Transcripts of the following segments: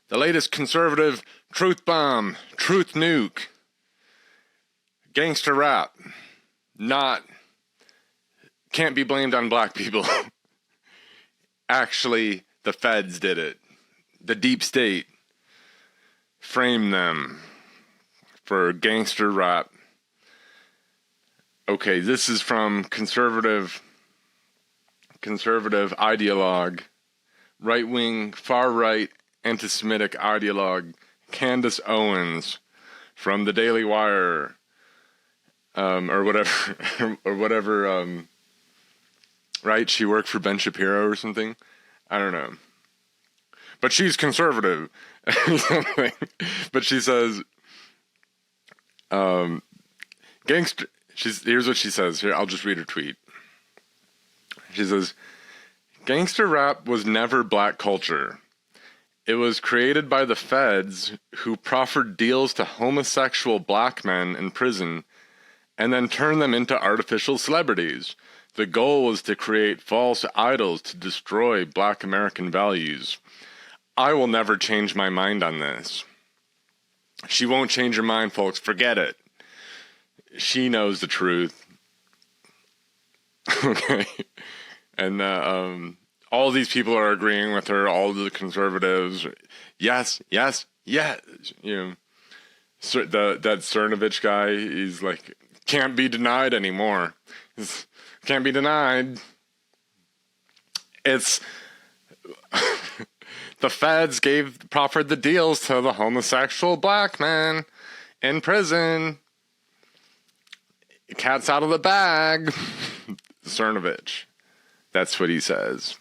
The latest conservative truth bomb, truth nuke, gangster rap, can't be blamed on black people. Actually, the feds did it. The deep state framed them for gangster rap. Okay, this is from conservative ideologue, right-wing, far-right, anti-Semitic ideologue, Candace Owens from the Daily Wire, or whatever, right? She worked for Ben Shapiro or something. I don't know. But she's conservative. But she says, here's what she says. Here, I'll just read her tweet. She says, gangster rap was never black culture. It was created by the feds who proffered deals to homosexual black men in prison and then turned them into artificial celebrities. The goal was to create false idols to destroy black American values. I will never change my mind on this. She won't change her mind, folks. Forget it. She knows the truth. Okay. And all these people are agreeing with her, all the conservatives. Yes. You know, that Cernovich guy, he's like, can't be denied anymore. Can't be denied. It's the feds proffered the deals to the homosexual black man in prison. Cat's out of the bag. Cernovich. That's what he says.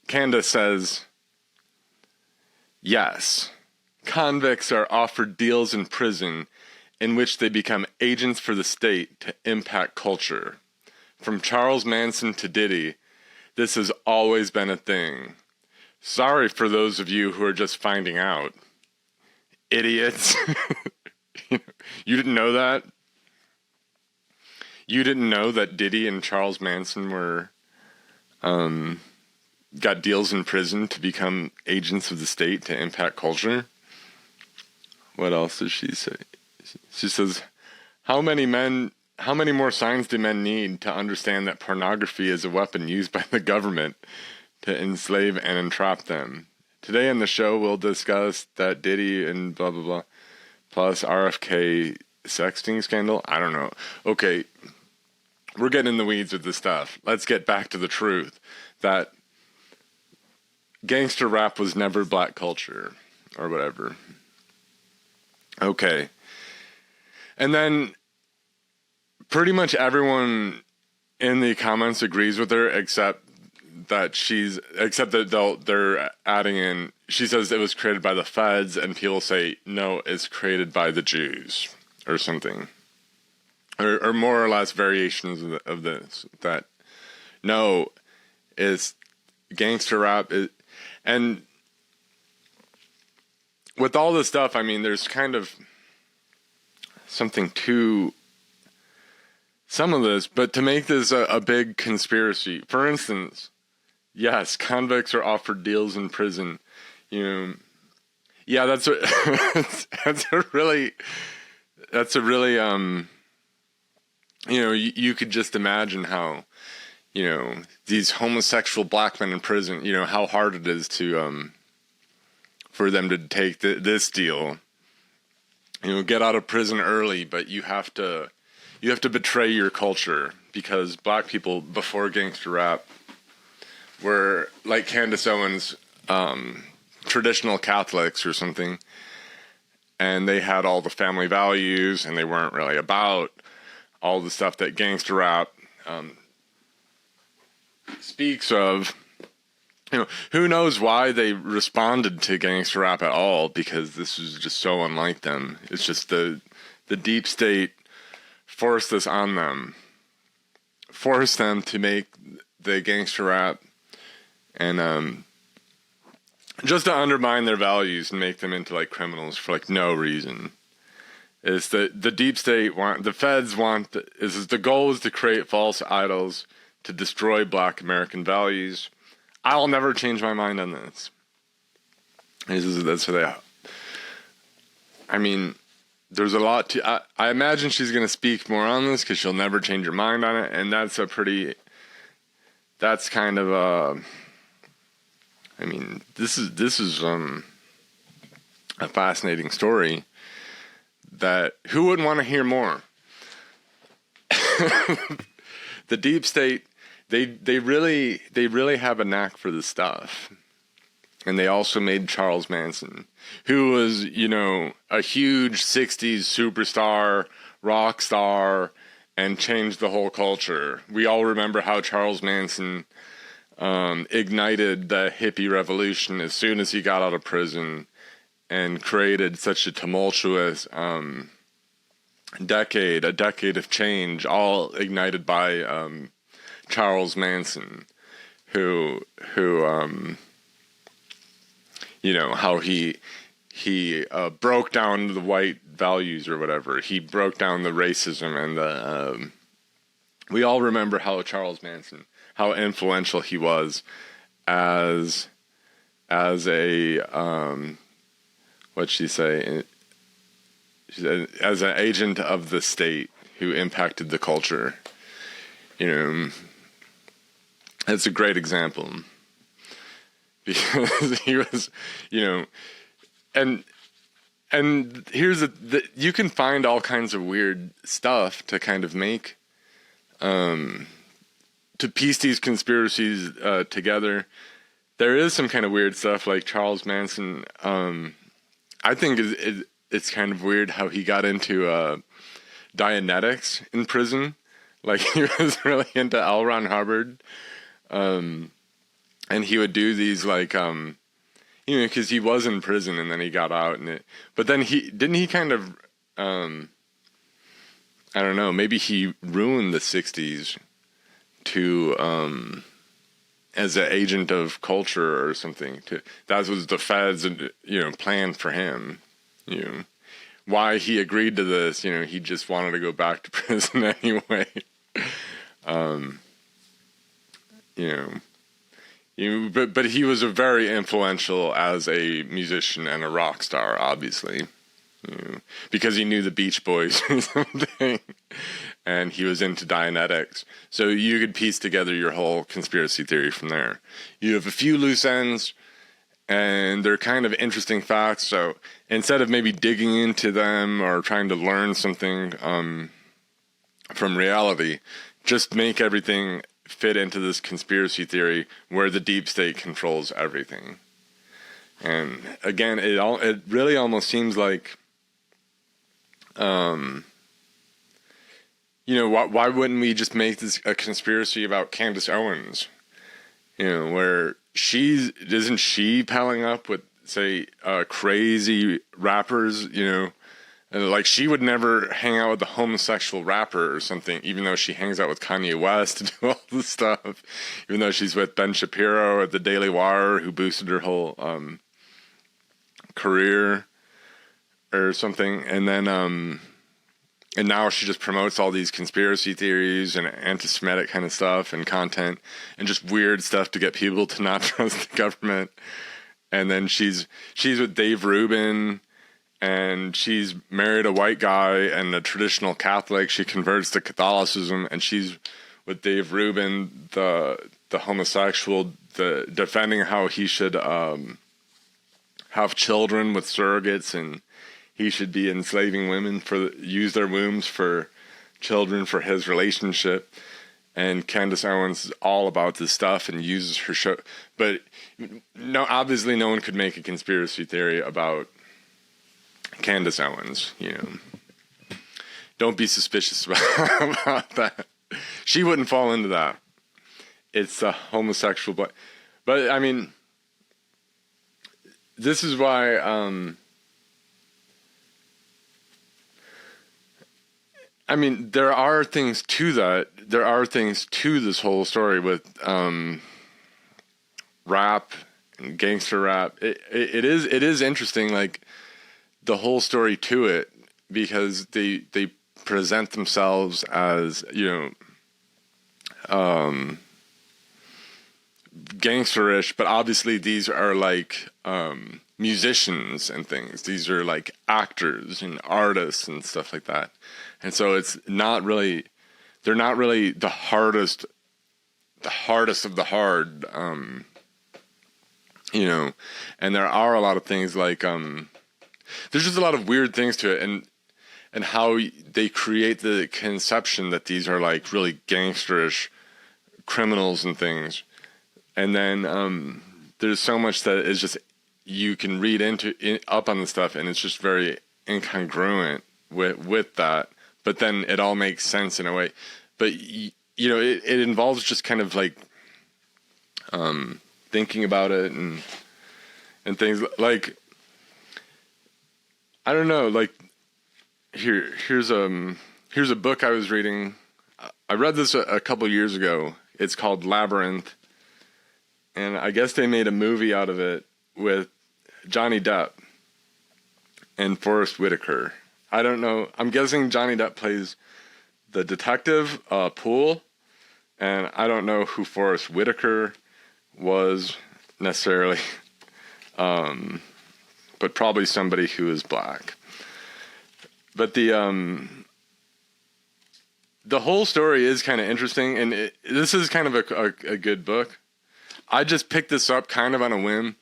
Candace says, yes, convicts are offered deals in prison in which they become agents for the state to impact culture. From Charles Manson to Diddy, this has always been a thing. Sorry for those of you who are just finding out. Idiots. You didn't know that? You didn't know that Diddy and Charles Manson were got deals in prison to become agents of the state to impact culture? What else does she say? She says, how many more signs do men need to understand that pornography is a weapon used by the government to enslave and entrap them? Today on the show, we'll discuss that Diddy and blah, blah, blah, plus RFK sexting scandal. I don't know. Okay, we're getting in the weeds with this stuff. Let's get back to the truth that gangster rap was never black culture or whatever. Okay. And then pretty much everyone in the comments agrees with her except that they're adding in, she says it was created by the feds, and people say, no, it's created by the Jews or something. Or more or less variations of this. That, no, it's gangster rap. And with all this stuff, I mean, there's kind of something to some of this, but to make this a big conspiracy, for instance, yes, convicts are offered deals in prison. You know, yeah, that's a really, you know, you could just imagine how, you know, these homosexual black men in prison, you know, how hard it is to, for them to take this deal, you know, get out of prison early, but you have to betray your culture, because black people before gangster rap were like Candace Owens, traditional Catholics or something, and they had all the family values, and they weren't really about all the stuff that gangster rap speaks of. You know, who knows why they responded to gangster rap at all, because this was just so unlike them. It's just the deep state forced this on them, forced them to make the gangster rap, and just to undermine their values and make them into like criminals for like no reason. Is the deep state the feds want, the goal is to create false idols to destroy black American values. I'll never change my mind on this. That's what they. I mean, there's a lot to. I imagine she's going to speak more on this because she'll never change her mind on it, and that's a pretty. That's kind of a. I mean, this is a fascinating story. That who wouldn't want to hear more? The deep state, they really have a knack for this stuff. And they also made Charles Manson, who was, a huge 60s superstar, rock star, and changed the whole culture. We all remember how Charles Manson ignited the hippie revolution as soon as he got out of prison and created such a tumultuous a decade of change, all ignited by Charles Manson, who how he broke down the white values or whatever. He broke down the racism and the. We all remember how Charles Manson, how influential he was as a what'd she say? She said, as an agent of the state who impacted the culture. That's a great example. Because he was, and here's you can find all kinds of weird stuff to kind of make, to piece these conspiracies together. There is some kind of weird stuff like Charles Manson. I think it's kind of weird how he got into Dianetics in prison. Like he was really into L. Ron Hubbard. And he would do these because he was in prison and then he got out but then he kind of, I don't know, maybe he ruined the 60s to, as an agent of culture or something. That was the feds, plan for him, why he agreed to this, he just wanted to go back to prison anyway. But he was a very influential as a musician and a rock star, obviously, because he knew the Beach Boys or something, and he was into Dianetics. So you could piece together your whole conspiracy theory from there. You have a few loose ends, and they're kind of interesting facts. So instead of maybe digging into them or trying to learn something from reality, just make everything fit into this conspiracy theory where the deep state controls everything. And again, it really almost seems like, why wouldn't we just make this a conspiracy about Candace Owens? Where isn't she palling up with, say, crazy rappers, and like she would never hang out with a homosexual rapper or something, even though she hangs out with Kanye West to do all this stuff, even though she's with Ben Shapiro at the Daily Wire, who boosted her whole career or something. And then and now she just promotes all these conspiracy theories and anti-Semitic kind of stuff and content and just weird stuff to get people to not trust the government. And then she's with Dave Rubin, and she's married a white guy and a traditional Catholic. She converts to Catholicism, and she's with Dave Rubin, the homosexual, defending how he should have children with surrogates, and he should be enslaving women use their wombs for children for his relationship. And Candace Owens is all about this stuff and uses her show. But no, obviously no one could make a conspiracy theory about Candace Owens, Don't be suspicious about that. She wouldn't fall into that. It's a homosexual, but I mean, this is why, I mean, there are things to that. There are things to this whole story with, rap and gangster rap. It is interesting, like, the whole story to it, because they present themselves as, gangsterish, but obviously these are like musicians and things. These are like actors and artists and stuff like that. And so it's not really, they're not really the hardest of the hard, you know, and there are a lot of things like, there's just a lot of weird things to it, and how they create the conception that these are like really gangsterish criminals and things. And then, there's so much that is just, you can read up on the stuff, and it's just very incongruent with that, but then it all makes sense in a way. But you know, it involves just kind of like thinking about it and things like, I don't know, like here's a book I was reading. I read this a couple years ago. It's called Labyrinth, and I guess they made a movie out of it with Johnny Depp and Forrest Whitaker. I don't know. I'm guessing Johnny Depp plays the detective, Poole, and I don't know who Forrest Whitaker was necessarily, but probably somebody who is black. But the whole story is kind of interesting, and this is kind of a good book. I just picked this up kind of on a whim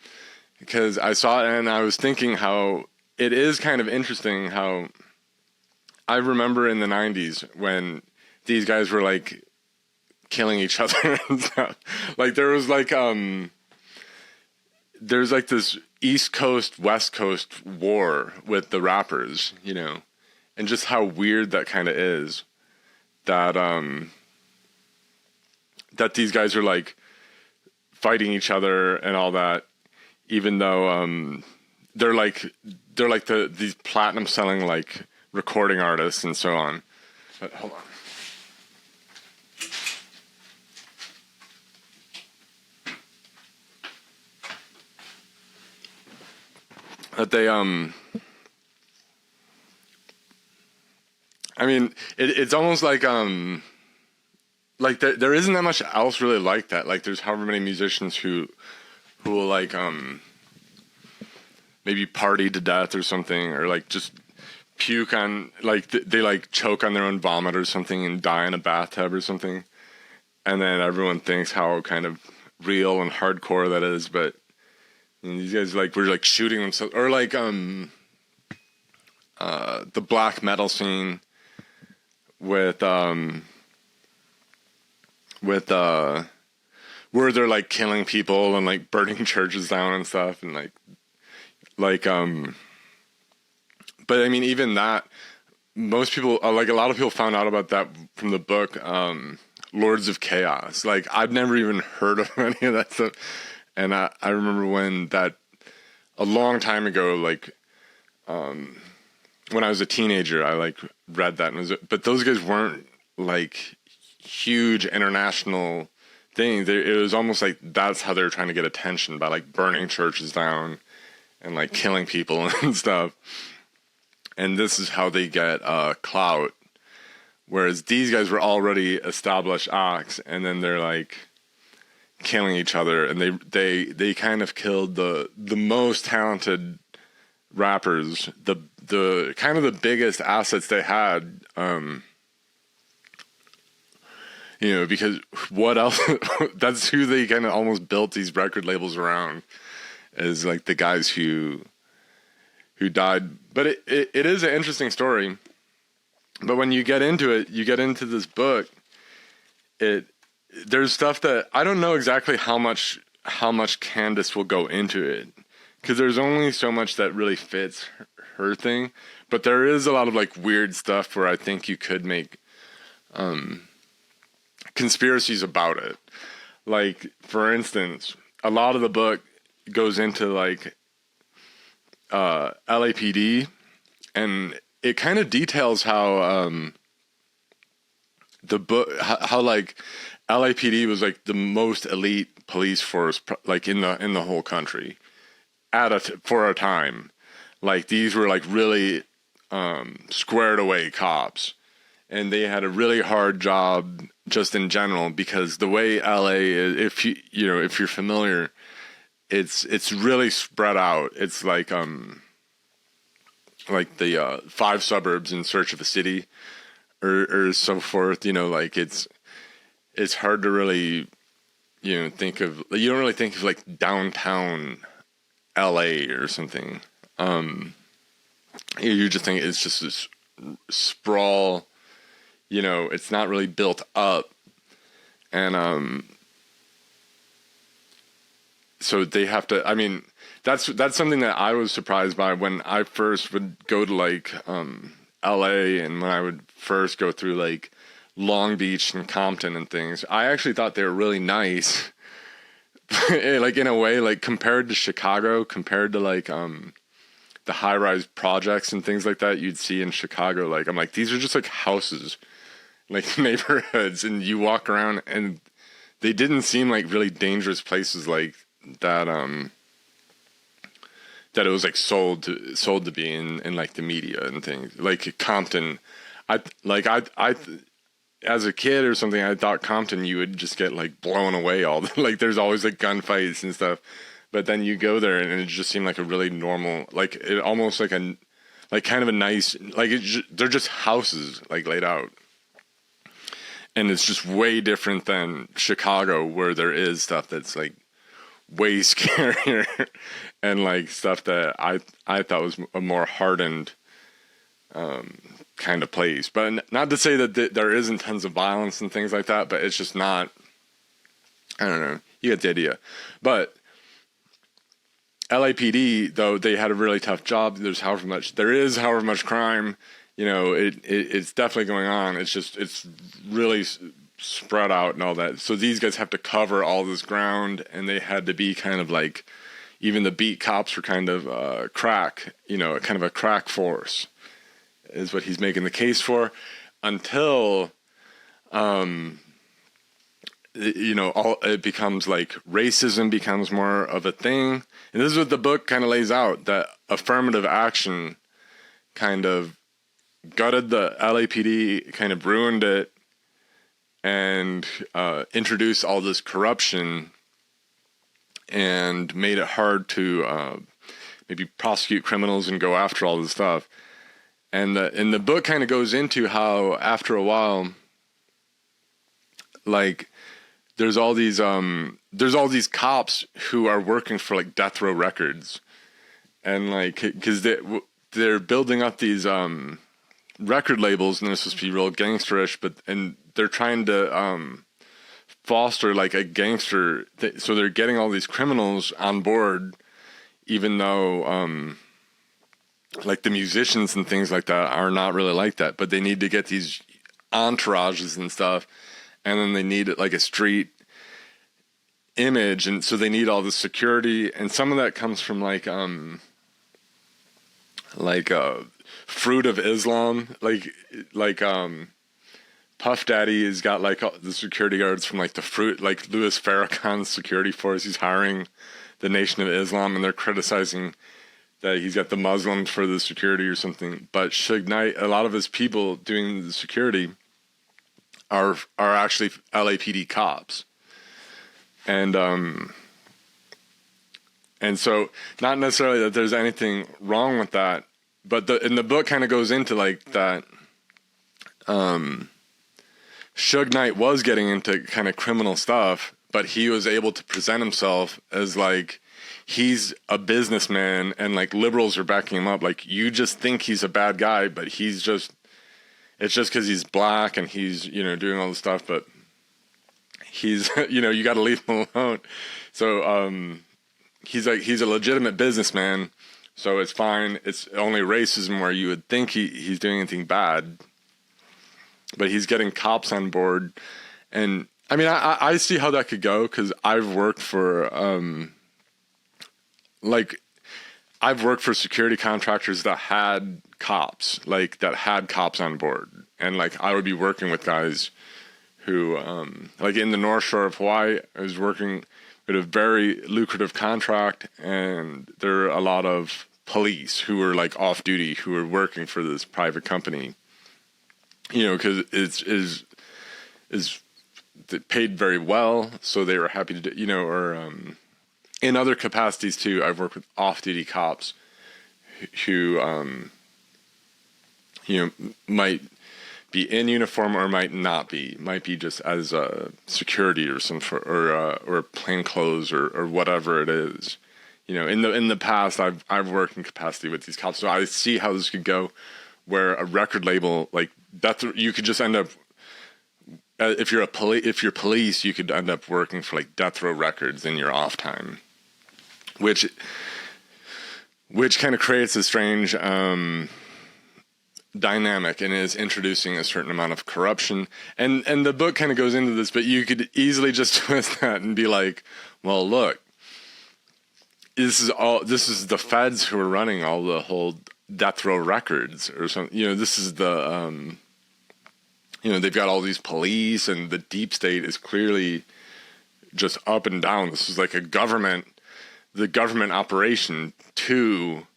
because I saw it, and I was thinking how it is kind of interesting how I remember in the 90s when these guys were like killing each other and stuff. Like there was like there's like this East Coast West Coast war with the rappers, you know, and just how weird that kind of is that that these guys are like fighting each other and all that, even though they're like these platinum selling like recording artists and so on. But hold on. That they I mean it's almost like there isn't that much else really like that. Like there's however many musicians who will like maybe party to death or something, or like just puke on, like they like choke on their own vomit or something and die in a bathtub or something, and then everyone thinks how kind of real and hardcore that is. But you know, these guys like were like shooting themselves, or like the black metal scene with where they're like killing people and like burning churches down and stuff, and like but I mean, even that, most people, like a lot of people found out about that from the book, Lords of Chaos. Like I've never even heard of any of that stuff. And I remember when that, a long time ago, like, when I was a teenager, I like read that, but those guys weren't like huge international things. It was almost like that's how they were trying to get attention, by like burning churches down and like killing people and stuff. And this is how they get clout. Whereas these guys were already established acts, and then they're like killing each other, and they kind of killed the most talented rappers, the kind of the biggest assets they had, you know, because what else? That's who they kind of almost built these record labels around, is like the guys who died. But it is an interesting story. But when you get into it, you get into this book, there's stuff that I don't know exactly how much Candace will go into it, because there's only so much that really fits her thing. But there is a lot of like weird stuff where I think you could make conspiracies about it. Like, for instance, a lot of the book goes into like LAPD, and it kind of details how how like LAPD was like the most elite police force like in the whole country for a time. Like these were like really squared away cops, and they had a really hard job just in general, because the way LA is, if you're familiar, it's really spread out. It's like the 5 suburbs in search of a city, or so forth. You know, like it's hard to really, you know, think of. You don't really think of like downtown LA or something. You just think it's just this sprawl. You know, it's not really built up, and so they have to. I mean, that's something that I was surprised by when I first would go to like LA, and when I would first go through like Long Beach and Compton and things. I actually thought they were really nice. Like in a way, like compared to Chicago, compared to like the high-rise projects and things like that you'd see in Chicago. Like I'm like, these are just like houses, like neighborhoods, and you walk around and they didn't seem like really dangerous places like that. That it was like sold to be in like the media and things like Compton. I as a kid or something, I thought Compton you would just get like blown away all the, like there's always like gunfights and stuff, but then you go there and it just seemed like a really normal, like it almost like a like kind of a nice, like they're just houses like laid out, and it's just way different than Chicago where there is stuff that's like way scarier and like stuff that I thought was a more hardened kind of place. But not to say that there isn't tons of violence and things like that, but it's just not, I don't know, you get the idea. But LAPD, though, they had a really tough job. There is however much crime, you know, it's definitely going on. It's really spread out and all that. So these guys have to cover all this ground, and they had to be kind of like, even the beat cops were kind of crack, you know, kind of a crack force is what he's making the case for, until, you know, it becomes like racism becomes more of a thing. And this is what the book kind of lays out, that affirmative action kind of gutted the LAPD, kind of ruined it, and introduced all this corruption and made it hard to maybe prosecute criminals and go after all this stuff. And the book kind of goes into how after a while, like there's all these cops who are working for like Death Row Records, and like because they're building up these record labels, and they're supposed to be real gangsterish, and they're trying to foster like a gangster. So they're getting all these criminals on board, even though like the musicians and things like that are not really like that, but they need to get these entourages and stuff, and then they need like a street image, and so they need all the security, and some of that comes from like Fruit of Islam, like Puff Daddy has got like the security guards from like the Fruit, like Louis Farrakhan's security force. He's hiring the Nation of Islam, and they're criticizing that he's got the Muslims for the security or something. But Suge Knight, a lot of his people doing the security are actually LAPD cops. And so not necessarily that there's anything wrong with that, but the book kind of goes into like that Suge Knight was getting into kind of criminal stuff, but he was able to present himself as like he's a businessman, and like liberals are backing him up. Like you just think he's a bad guy, but it's just because he's black and he's, you know, doing all this stuff, but he's, you know, you got to leave him alone. So he's a legitimate businessman, so it's fine. It's only racism where you would think he's doing anything bad, but he's getting cops on board. And I mean, I see how that could go, because I've worked for security contractors that had cops, like that had cops on board, and like I would be working with guys who, like in the North Shore of Hawaii, I was working with a very lucrative contract, and there are a lot of police who were like off duty, who were working for this private company, you know, because it paid very well, so they were happy to do, you know, or in other capacities too, I've worked with off-duty cops who, might be in uniform or might not be, might be just as security or or plain clothes or whatever it is. In the past, I've worked in capacity with these cops, so I see how this could go, where a record label like you could just end up. If you're police, you could end up working for like Death Row Records in your off time, which kind of creates a strange dynamic and is introducing a certain amount of corruption. And the book kind of goes into this, but you could easily just twist that and be like, well, look, this is the feds who are running all the whole Death Row Records or something. This is the, they've got all these police, and the deep state is clearly just up and down. This is like the government operation to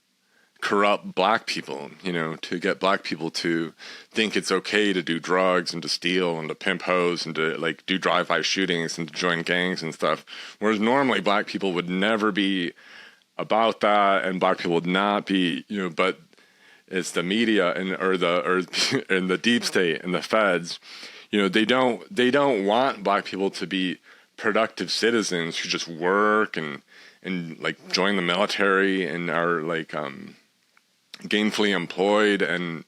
corrupt black people, to get black people to think it's okay to do drugs and to steal and to pimp hoes and to like do drive-by shootings and to join gangs and stuff. Whereas normally black people would never be about that, and black people would not be, but it's the media and the deep state and the feds. They don't want black people to be productive citizens who just work and like join the military and are like gainfully employed and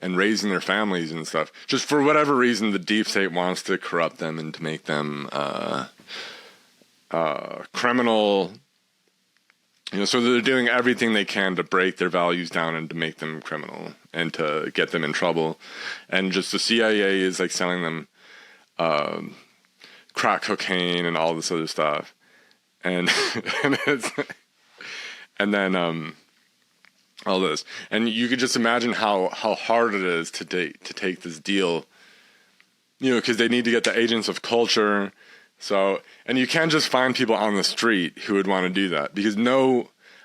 raising their families and stuff. Just for whatever reason, the deep state wants to corrupt them and to make them criminal. So they're doing everything they can to break their values down and to make them criminal and to get them in trouble. And just the CIA is like selling them crack cocaine and all this other stuff. And then all this. And you could just imagine how hard it is to take this deal, because they need to get the agents of culture. So, and you can't just find people on the street who would want to do that, because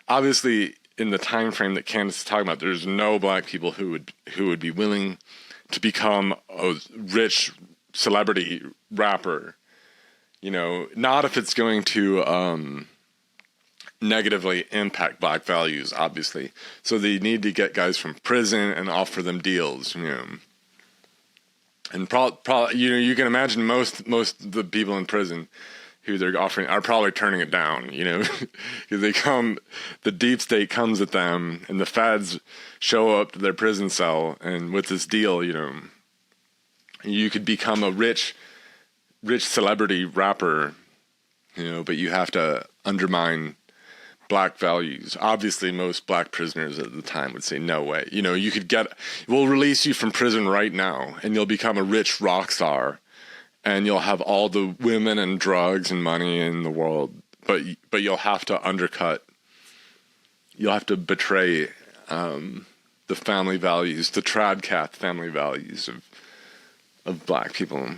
obviously in the time frame that Candace is talking about, there's no black people who would be willing to become a rich celebrity rapper, not if it's going to negatively impact black values, obviously. So they need to get guys from prison and offer them deals, And probably, you can imagine most of the people in prison who they're offering are probably turning it down, because the deep state comes at them, and the feds show up to their prison cell, and with this deal, you could become a rich celebrity rapper, but you have to undermine black values. Obviously, most black prisoners at the time would say, no way. We'll release you from prison right now, and you'll become a rich rock star, and you'll have all the women and drugs and money in the world, but you'll have to betray the family values, the Tradcath family values of black people.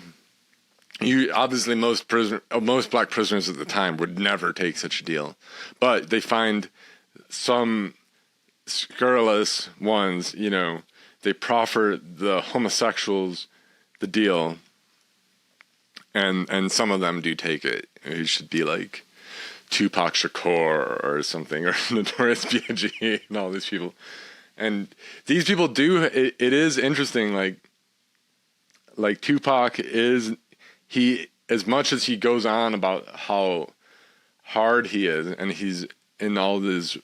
Obviously, most black prisoners at the time would never take such a deal, but they find some scurrilous ones. They proffer the homosexuals the deal, and some of them do take it. It should be like Tupac Shakur or something, or Notorious B.I.G. and all these people. And these people do. It is interesting. Like Tupac is. He, as much as he goes on about how hard he is, and he's in all this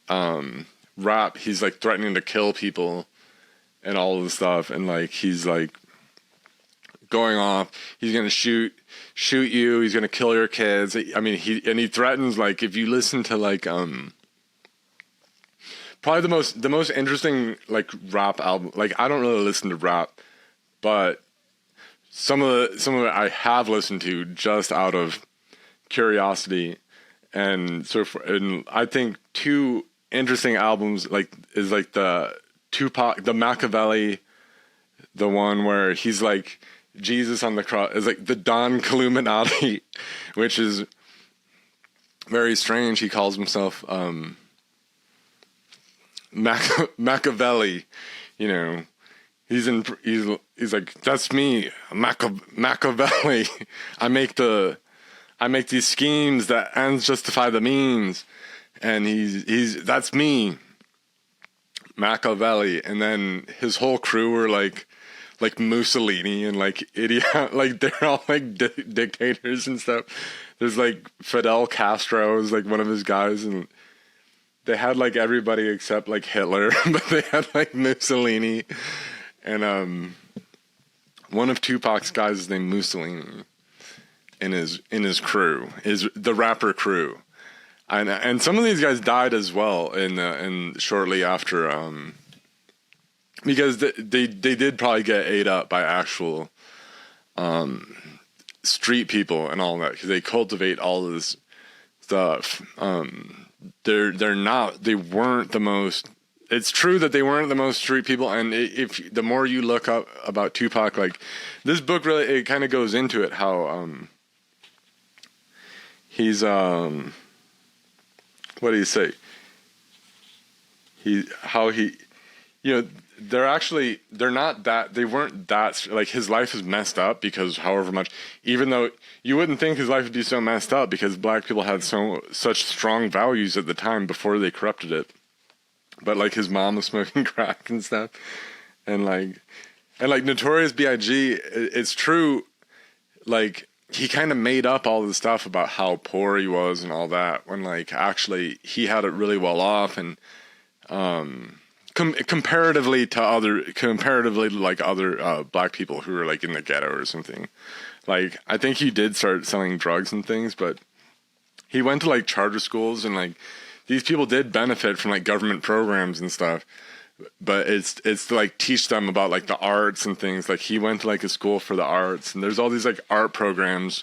rap, he's like threatening to kill people and all of this stuff, and like he's like going off. He's gonna shoot you. He's gonna kill your kids. I mean, he threatens, like, if you listen to like probably the most interesting like rap album. Like, I don't really listen to rap, but some of it I have listened to just out of curiosity, and and I think two interesting albums is the Tupac, the Machiavelli, the one where he's like Jesus on the cross, is like the Don Illuminati, which is very strange. He calls himself Machiavelli, He's like, that's me, Machiavelli. I make the I make these schemes that ends justify the means. And that's me, Machiavelli. And then his whole crew were like Mussolini and like idiot, like they're all like dictators and stuff. There's like Fidel Castro is like one of his guys, and they had like everybody except like Hitler, but they had like Mussolini, and one of Tupac's guys is named Mussolini in his crew, is the rapper crew. And some of these guys died as well in shortly after, because they did probably get ate up by actual street people and all that, because they cultivate all this stuff. They weren't the most. It's true that they weren't the most street people, and if the more you look up about Tupac, like this book really, it kind of goes into it how he's what do you say? They weren't that, like, his life is messed up because however much, even though you wouldn't think his life would be so messed up because black people had such strong values at the time before they corrupted it. But like his mom was smoking crack and stuff. And like Notorious B.I.G., it's true, like, he kind of made up all the stuff about how poor he was and all that, when like actually he had it really well off, and comparatively like other black people who were like in the ghetto or something. Like, I think he did start selling drugs and things, but he went to like charter schools, and like these people did benefit from like government programs and stuff. But it's to like teach them about like the arts and things. Like, he went to like a school for the arts, and there's all these like art programs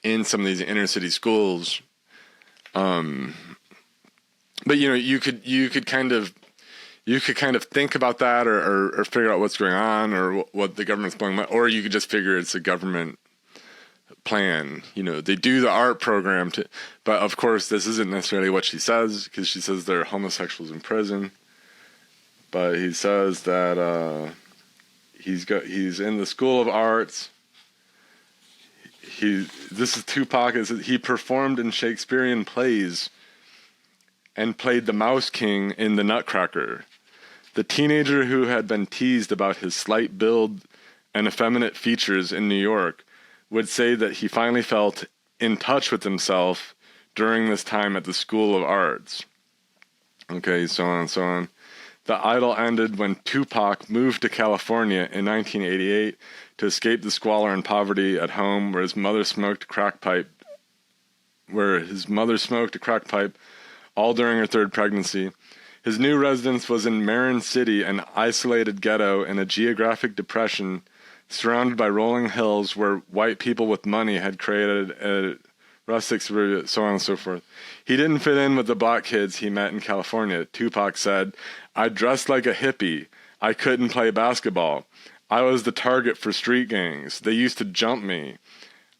in some of these inner city schools. But you could kind of think about that, or figure out what's going on, or what the government's blowing, or you could just figure it's a government plan. They do the art program but of course this isn't necessarily what she says, because she says there are homosexuals in prison. But he says that he's in the School of Arts. This is Tupac. He performed in Shakespearean plays and played the Mouse King in The Nutcracker. The teenager who had been teased about his slight build and effeminate features in New York would say that he finally felt in touch with himself during this time at the School of Arts. Okay, so on and so on. The idyll ended when Tupac moved to California in 1988 to escape the squalor and poverty at home, where his mother smoked a crack pipe all during her third pregnancy. His new residence was in Marin City, an isolated ghetto in a geographic depression surrounded by rolling hills where white people with money had created a rustic suburbia, so on and so forth. He didn't fit in with the black kids he met in California. Tupac said, "I dressed like a hippie. I couldn't play basketball. I was the target for street gangs. They used to jump me.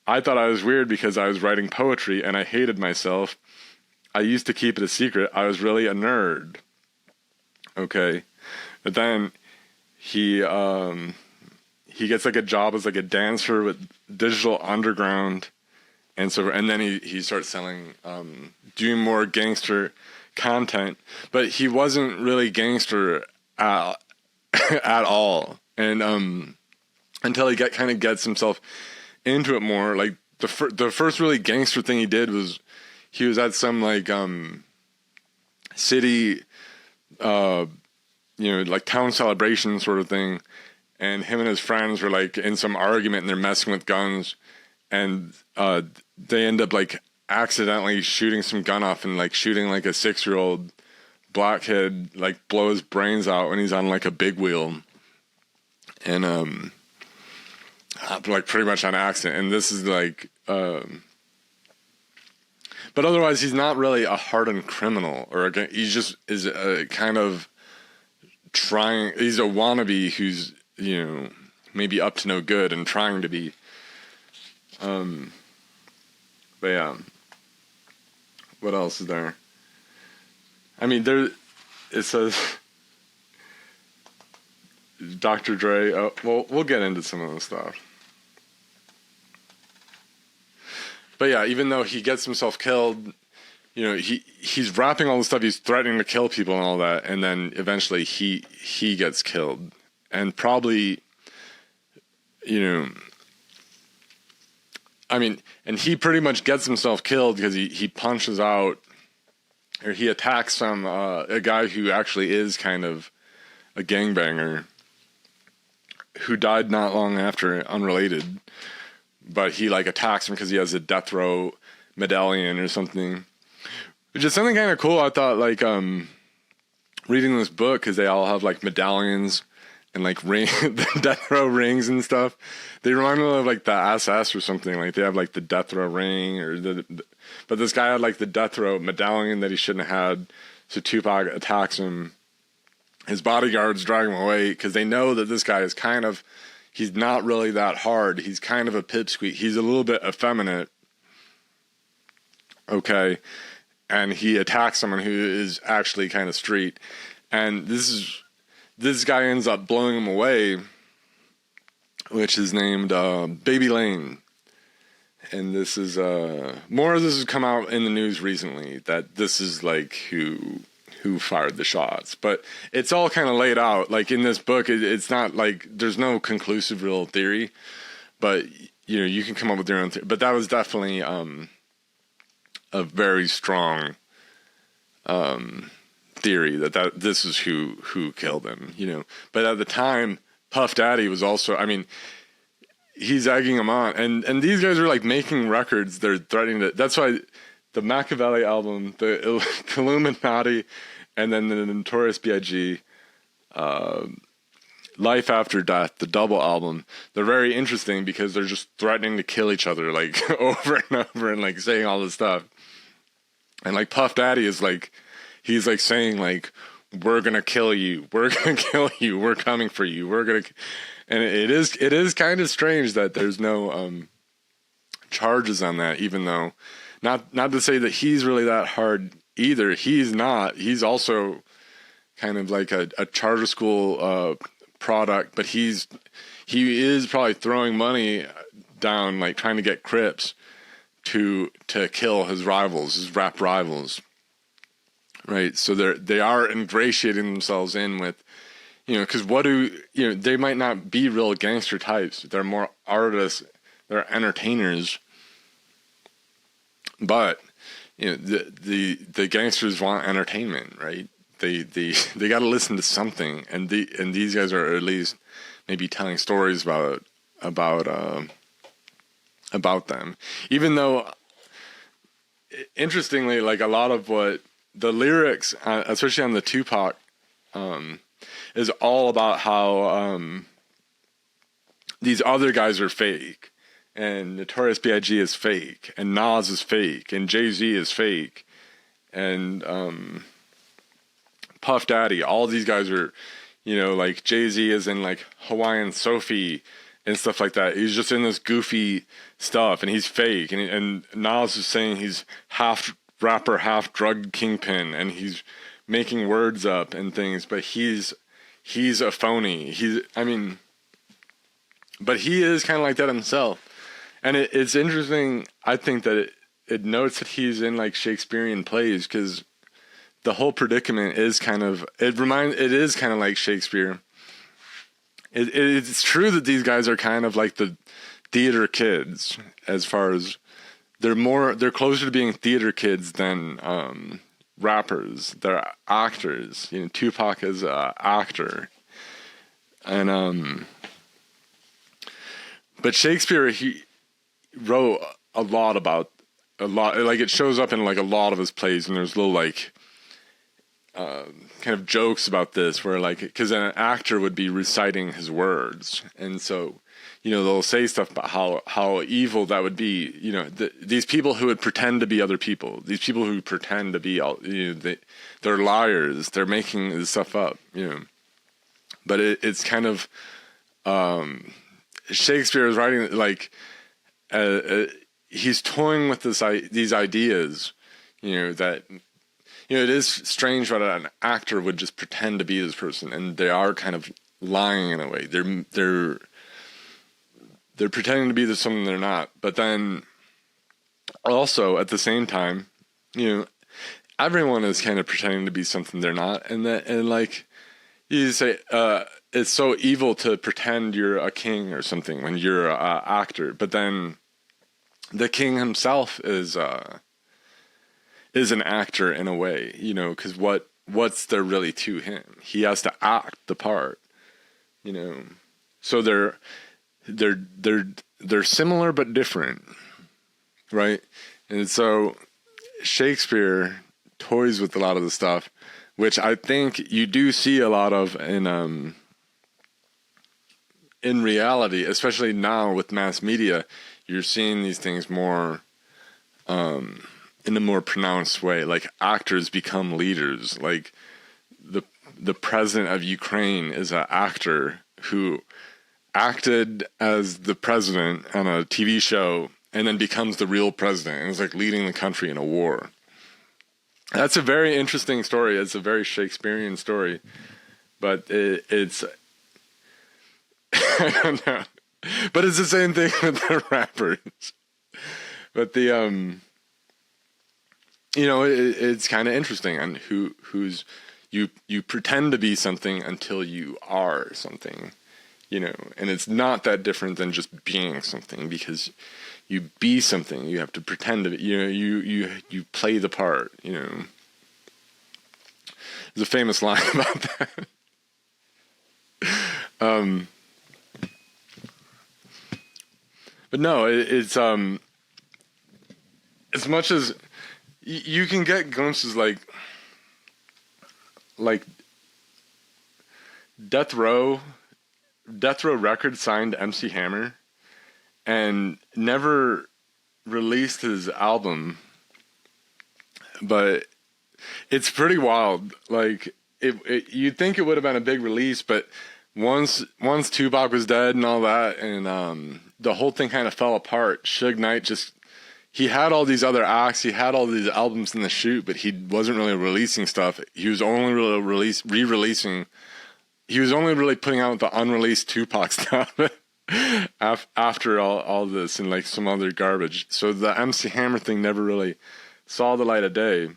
I thought I was weird because I was writing poetry and I hated myself. I used to keep it a secret. I was really a nerd." Okay. But then he gets like a job as like a dancer with Digital Underground. And then he starts selling, doing more gangster content, but he wasn't really gangster at all. And until he gets himself into it more. Like the first really gangster thing he did was he was at some like city, like town celebration sort of thing, and him and his friends were like in some argument, and they're messing with guns, and they end up like accidentally shooting some gun off, and like shooting like a 6-year-old black kid, like blow his brains out when he's on like a big wheel, and like pretty much on accident. And this is like but otherwise he's not really a hardened criminal, or he just is a kind of trying. He's a wannabe who's maybe up to no good and trying to be. But yeah, what else is there? I mean, it says Dr. Dre. Well, we'll get into some of this stuff. But but yeah, even though he gets himself killed, you know, he's rapping all this stuff. He's threatening to kill people and all that, and then eventually he gets killed, and probably, you know, I mean, and he pretty much gets himself killed because he punches out, or he attacks a guy who actually is kind of a gangbanger, who died not long after, unrelated, but he like attacks him because he has a death row medallion or something, which is something kind of cool. I thought, like, reading this book, because they all have like medallions and like ring, the death row rings and stuff. They remind me of like the SS or something. Like they have like the death row ring, or but this guy had like the death row medallion that he shouldn't have had. So Tupac attacks him. His bodyguards drag him away because they know that this guy is kind of, he's not really that hard. He's kind of a pipsqueak. He's a little bit effeminate. Okay. And he attacks someone who is actually kind of street. And this guy ends up blowing him away, which is named Baby Lane. And this is more of this has come out in the news recently, that this is like who fired the shots. But it's all kind of laid out. Like in this book, it's not like there's no conclusive real theory, but you know, you can come up with your own theory. But that was definitely a very strong theory that this is who killed him, you know. But at the time, Puff Daddy was also, I mean, he's egging him on, and these guys are like making records. They're threatening to. That's why the Machiavelli album, the Illuminati, and then the Notorious B.I.G. Life After Death, the double album, they're very interesting because they're just threatening to kill each other like over and over, and like saying all this stuff. And like Puff Daddy is like, he's like saying like, we're gonna kill you, we're gonna kill you, we're coming for you, we're gonna. And it is kind of strange that there's no charges on that, even though not to say that he's really that hard either. He's not. He's also kind of like a charter school product, but he is probably throwing money down, like trying to get Crips to kill his rivals, his rap rivals, right? So they are ingratiating themselves in with, you know, because they might not be real gangster types. They're more artists, they're entertainers, but you know, the gangsters want entertainment, right? They got to listen to something, and these guys are at least maybe telling stories about them. Even though, interestingly, like a lot of what the lyrics, especially on the Tupac, is all about how these other guys are fake, and Notorious B.I.G. is fake, and Nas is fake, and Jay-Z is fake, and Puff Daddy. All these guys are, you know, like Jay-Z is in like Hawaiian Sophie and stuff like that. He's just in this goofy stuff, and he's fake. And Nas is saying he's half rapper, half drug kingpin, and he's making words up and things, but he's a phony. But he is kind of like that himself. And it's interesting, I think, that it notes that he's in like Shakespearean plays, because the whole predicament is kind of, it is kind of like Shakespeare. It's true that these guys are kind of like the theater kids, as far as they're closer to being theater kids than rappers. They're actors. You know, Tupac is an actor, and but Shakespeare, he wrote a lot, like it shows up in like a lot of his plays, and there's little like kind of jokes about this, where like, because an actor would be reciting his words, and so, you know, they'll say stuff about how evil that would be. You know, these people who would pretend to be other people, these people who pretend to be, you know, they're liars, they're making this stuff up, you know. But it's kind of Shakespeare is writing like he's toying with these ideas, you know, that, you know, it is strange that an actor would just pretend to be this person, and they are kind of lying in a way. They're pretending to be something they're not. But then also at the same time, you know, everyone is kind of pretending to be something they're not, and like you say, it's so evil to pretend you're a king or something when you're a actor, but then the king himself is an actor in a way, you know, because what's there really to him? He has to act the part, you know. So they're similar but different, right? And so Shakespeare toys with a lot of the stuff, which I think you do see a lot of in reality, especially now with mass media. You're seeing these things more in a more pronounced way. Like actors become leaders. Like the president of Ukraine is an actor who acted as the president on a TV show and then becomes the real president and is like leading the country in a war. That's a very interesting story. It's a very Shakespearean story, but it's I don't know. But it's the same thing with the rappers. But the you know, it's kind of interesting on who's you pretend to be something until you are something, you know, and it's not that different than just being something, because you be something, you have to pretend to be, you know, you play the part, you know. There's a famous line about that. But no, it's as much as you can get glimpses like Death Row Records signed MC Hammer and never released his album, but it's pretty wild. Like you'd think it would have been a big release, but once Tupac was dead and all that, and the whole thing kind of fell apart. Suge Knight he had all these other acts, he had all these albums in the chute, but he wasn't really releasing stuff. He was only really re-releasing. He was only really putting out the unreleased Tupac stuff after all this and like some other garbage. So the MC Hammer thing never really saw the light of day.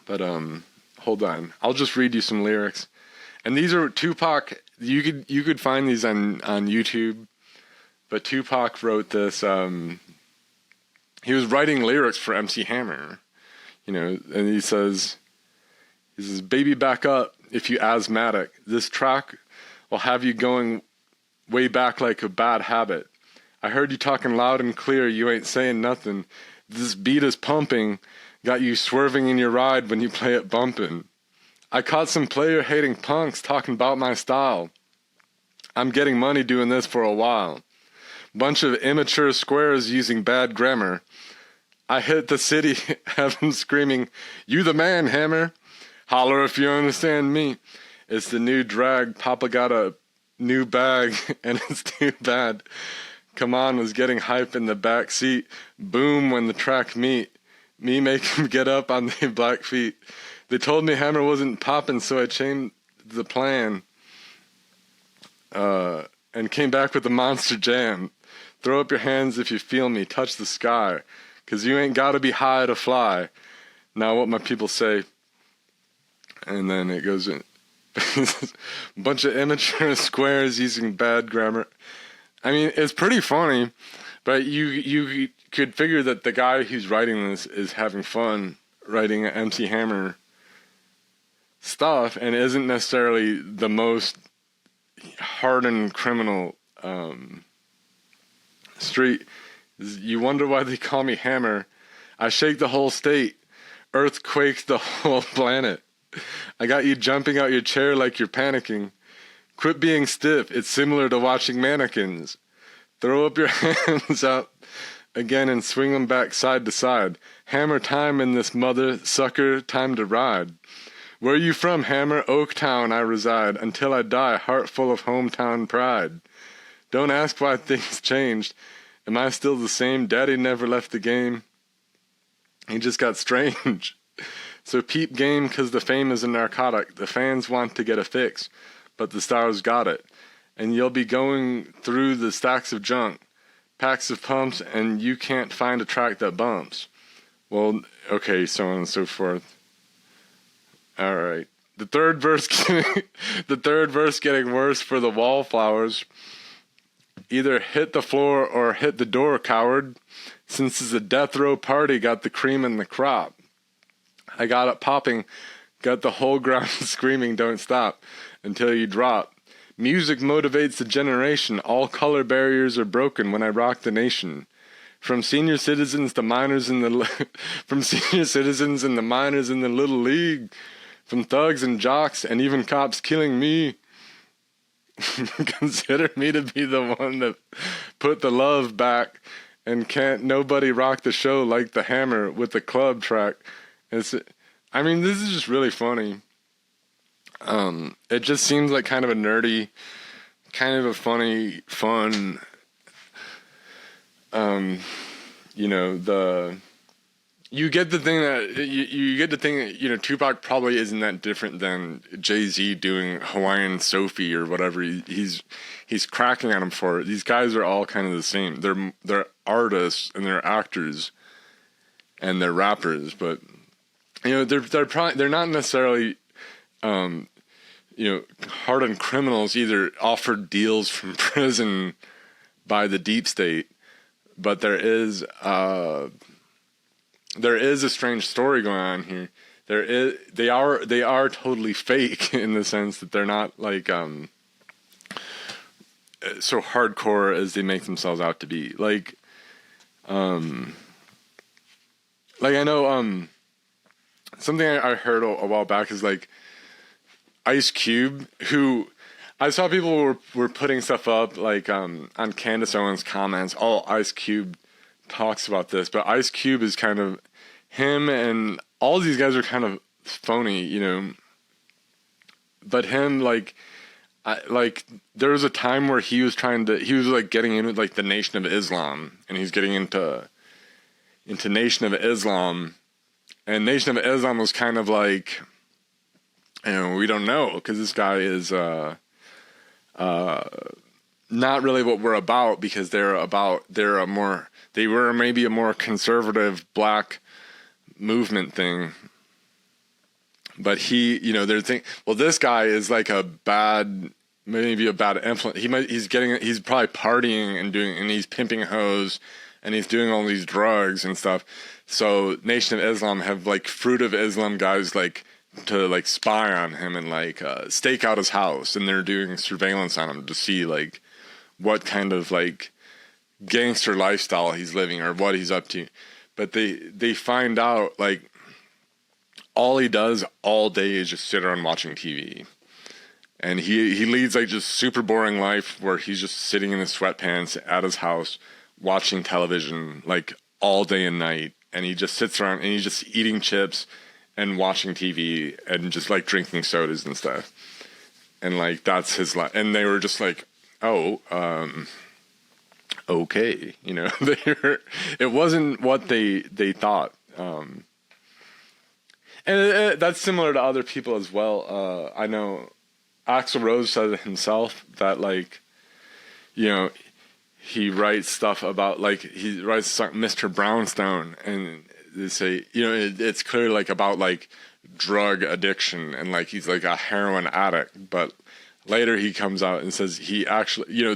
But hold on, I'll just read you some lyrics. And these are Tupac. You could find these on YouTube. But Tupac wrote this. He was writing lyrics for MC Hammer, you know, and he says, "Baby, back up if you asthmatic. This track will have you going way back like a bad habit. I heard you talking loud and clear. You ain't saying nothing. This beat is pumping. Got you swerving in your ride when you play it bumping. I caught some player-hating punks talking about my style. I'm getting money doing this for a while. Bunch of immature squares using bad grammar. I hit the city, have them screaming, 'You the man, Hammer. Holler if you understand me. It's the new drag. Papa got a new bag, and it's too bad. Come on was getting hype in the back seat. Boom when the track meet. Me make him get up on the black feet. They told me Hammer wasn't popping, so I changed the plan. And came back with the monster jam. Throw up your hands if you feel me. Touch the sky. 'Cause you ain't gotta be high to fly. Now what my people say." And then it goes in. A bunch of immature squares using bad grammar. I mean, it's pretty funny, but you could figure that the guy who's writing this is having fun writing MC Hammer stuff and isn't necessarily the most hardened criminal street. You wonder why they call me Hammer. I shake the whole state. Earthquake the whole planet. I got you jumping out your chair like you're panicking. Quit being stiff. It's similar to watching mannequins. Throw up your hands out again and swing them back side to side. Hammer time in this mother sucker, time to ride. Where you from, Hammer? Oaktown I reside. Until I die, heart full of hometown pride. Don't ask why things changed. Am I still the same? Daddy never left the game. He just got strange. So peep game, 'cause the fame is a narcotic. The fans want to get a fix, but the stars got it. And you'll be going through the stacks of junk. packs of pumps, and you can't find a track that bumps. Well, okay, so on and so forth. All right. The third verse getting worse for the wallflowers. Either hit the floor or hit the door, coward. Since it's a death row party, got the cream in the crop. I got it popping, got the whole ground screaming, don't stop until you drop. Music motivates the generation. All color barriers are broken when I rock the nation. From senior citizens to minors in the from senior citizens and the minors in the little league, from thugs and jocks and even cops killing me. Consider me to be the one that put the love back, and can't nobody rock the show like the Hammer with the club track. I mean, this is just really funny. It just seems like kind of a nerdy, kind of a funny, fun, you get the thing that, Tupac probably isn't that different than Jay-Z doing Hawaiian Sophie or whatever he's cracking at him for. These guys are all kind of the same. They're artists and they're actors and they're rappers, but they're not necessarily hardened criminals, either offered deals from prison by the deep state, but there is a strange story going on here. They are totally fake in the sense that they're not like so hardcore as they make themselves out to be. Like I know something I heard a while back is like Ice Cube, who I saw people were putting stuff up like on Candace Owens comments. Oh, Ice Cube talks about this, but Ice Cube is kind of him, and all these guys are kind of phony, But him, like there was a time where he was like getting into like the Nation of Islam, and he's getting into Nation of Islam, and Nation of Islam was kind of like, we don't know, because this guy is not really what we're about, because they were maybe a more conservative black movement thing, but they're thinking, well, this guy is like maybe a bad influence. He's probably partying and he's pimping hoes and he's doing all these drugs and stuff. So Nation of Islam have like Fruit of Islam guys like to like spy on him and like stake out his house, and they're doing surveillance on him to see like what kind of like gangster lifestyle he's living or what he's up to. But they find out like all he does all day is just sit around watching TV, and he leads like just super boring life where he's just sitting in his sweatpants at his house watching television like all day and night, and he just sits around and he's just eating chips and watching TV and just like drinking sodas and stuff, and like that's his life. And they were just like, okay, it wasn't what they thought, and that's similar to other people as well. I know Axl Rose said it himself that like, he writes stuff about like he writes Mr. Brownstone, and they say it's clearly like about like drug addiction, and like he's like a heroin addict, but later he comes out and says he actually,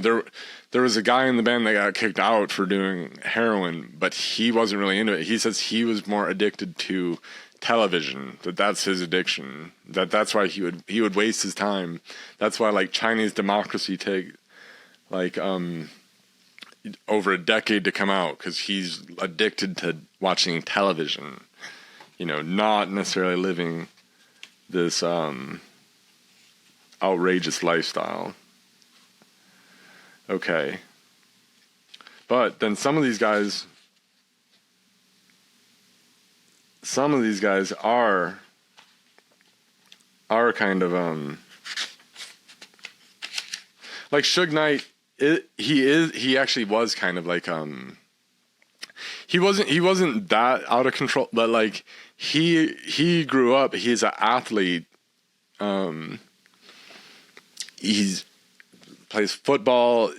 there was a guy in the band that got kicked out for doing heroin, but he wasn't really into it. He says he was more addicted to television, that's his addiction, that's why he would waste his time. That's why like Chinese Democracy take like over a decade to come out, because he's addicted to watching television, not necessarily living this outrageous lifestyle. Okay. But then some of these guys are kind of like Suge Knight. He actually was kind of like he wasn't that out of control, but like he grew up, he's an athlete, he's plays football,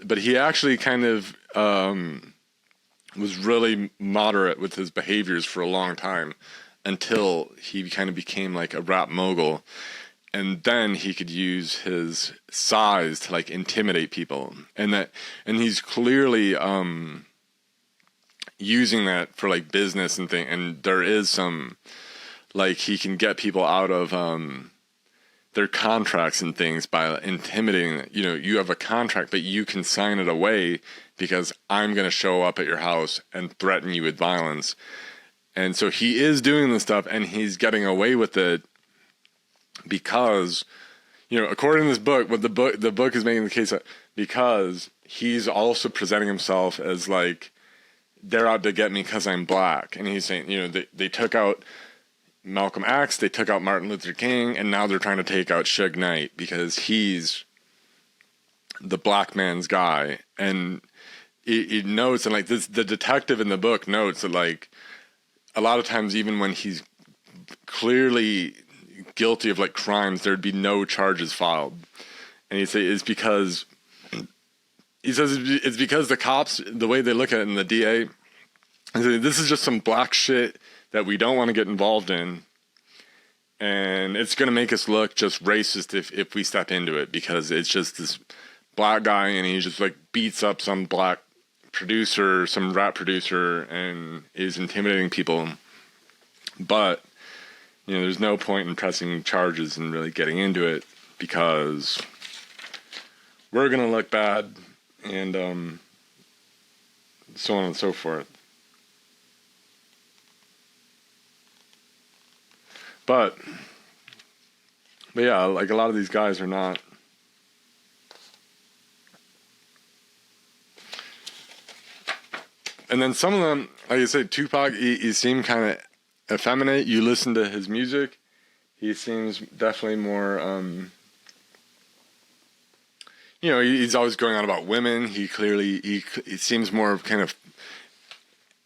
but he actually kind of was really moderate with his behaviors for a long time until he kind of became like a rap mogul. And then he could use his size to like intimidate people. And he's clearly using that for like business and thing. And there is some, like, he can get people out of their contracts and things by intimidating. You know, you have a contract, but you can sign it away because I'm going to show up at your house and threaten you with violence. And so he is doing this stuff, and he's getting away with it because, you know, according to this book, what the book is making the case that because he's also presenting himself as like, they're out to get me because I'm black. And he's saying, you know, they took out Malcolm X, they took out Martin Luther King, and now they're trying to take out Suge Knight because he's the black man's guy. And it notes, and like this, the detective in the book notes that like a lot of times, even when he's clearly guilty of like crimes, there'd be no charges filed. And he says it's because the cops, the way they look at it, and the DA, this is just some black shit that we don't want to get involved in, and it's going to make us look just racist if we step into it, because it's just this black guy and he just like beats up some black producer, some rap producer, and is intimidating people. But you know, there's no point in pressing charges and really getting into it because we're going to look bad, and so on and so forth. But yeah, like a lot of these guys are not. And then some of them, like I said, Tupac, he seemed kind of effeminate. You listen to his music, he seems definitely more, you know, he's always going on about women. He seems more kind of,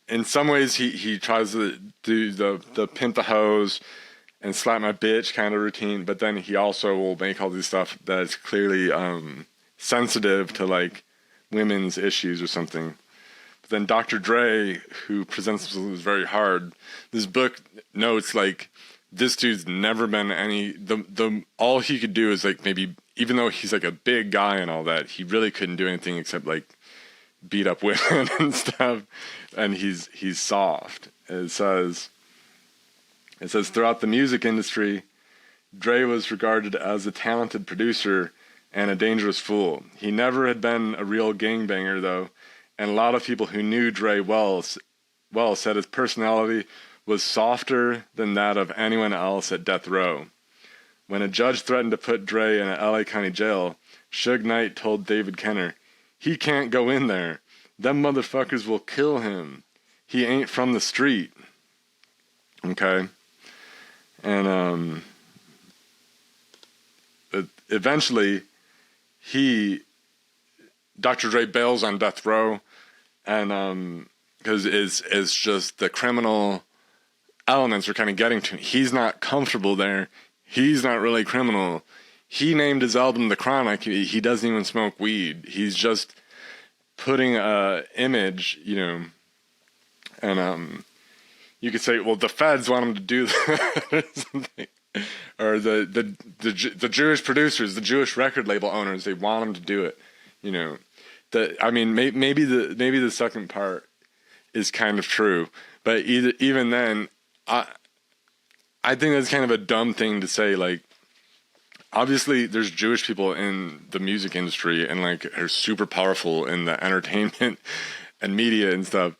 in some ways, he tries to do the pimp the hose and slap my bitch kind of routine, but then he also will make all this stuff that's clearly sensitive to like women's issues or something. But then Dr. Dre, who presents himself as very hard, this book notes like this dude's never been all he could do is like maybe, even though he's like a big guy and all that, he really couldn't do anything except like beat up women and stuff. And he's soft. It says throughout the music industry, Dre was regarded as a talented producer and a dangerous fool. He never had been a real gangbanger though, and a lot of people who knew Dre well said his personality was softer than that of anyone else at death row. When a judge threatened to put Dre in an LA County jail, Suge Knight told David Kenner, "He can't go in there. Them motherfuckers will kill him. He ain't from the street." Okay? And eventually, Dr. Dre bails on death row, and because it's just the criminal elements are kind of getting to him. He's not comfortable there. He's not really criminal. He named his album The Chronic. He doesn't even smoke weed. He's just putting a image, you know, and you could say, well, the feds want him to do that or something. Or the Jewish producers, the Jewish record label owners, they want him to do it. You know, maybe the second part is kind of true, but even then, I think that's kind of a dumb thing to say. Like, obviously, there's Jewish people in the music industry and like are super powerful in the entertainment and media and stuff,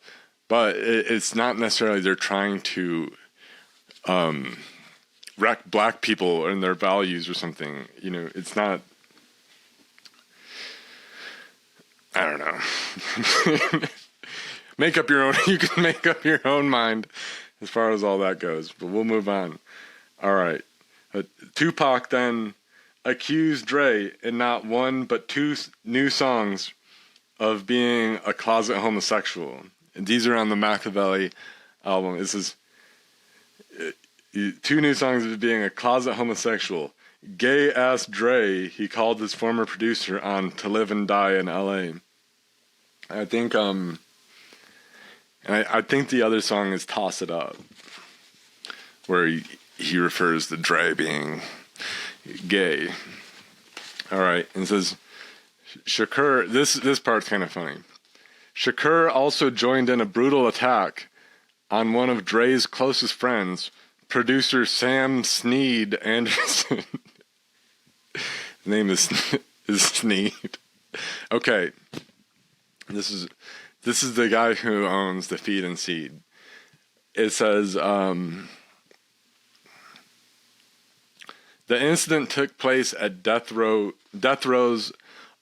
but it's not necessarily they're trying to wreck black people and their values or something. You know, it's not. I don't know. Make up your own. You can make up your own mind as far as all that goes. But we'll move on. All right. Tupac then accused Dre in not one but two new songs of being a closet homosexual. And these are on the Machiavelli album. This is two new songs of being a closet homosexual. Gay ass Dre, he called his former producer on To Live and Die in LA. I think and I think the other song is Toss It Up, where he refers to Dre being gay. All right, and says Shakur. This part's kind of funny. Shakur also joined in a brutal attack on one of Dre's closest friends, producer Sam Sneed Anderson. His name is Sneed. Okay, this is the guy who owns the Feed and Seed. It says the incident took place at Death Row's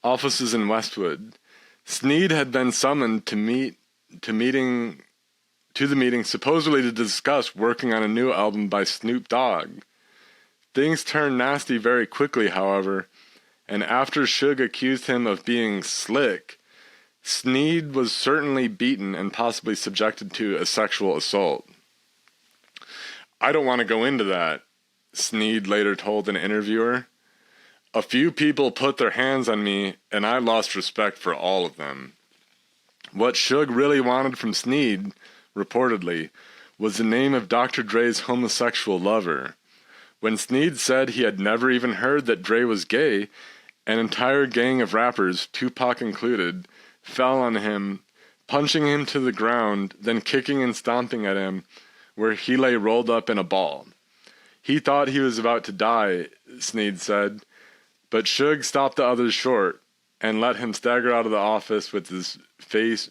offices in Westwood. Sneed had been summoned to the meeting supposedly to discuss working on a new album by Snoop Dogg. Things turned nasty very quickly, however, and after Suge accused him of being slick, Sneed was certainly beaten and possibly subjected to a sexual assault. I don't want to go into that, Sneed later told an interviewer. A few people put their hands on me, and I lost respect for all of them. What Suge really wanted from Sneed, reportedly, was the name of Dr. Dre's homosexual lover. When Sneed said he had never even heard that Dre was gay, an entire gang of rappers, Tupac included, fell on him, punching him to the ground, then kicking and stomping at him, where he lay rolled up in a ball. He thought he was about to die, Sneed said, but Suge stopped the others short and let him stagger out of the office with his face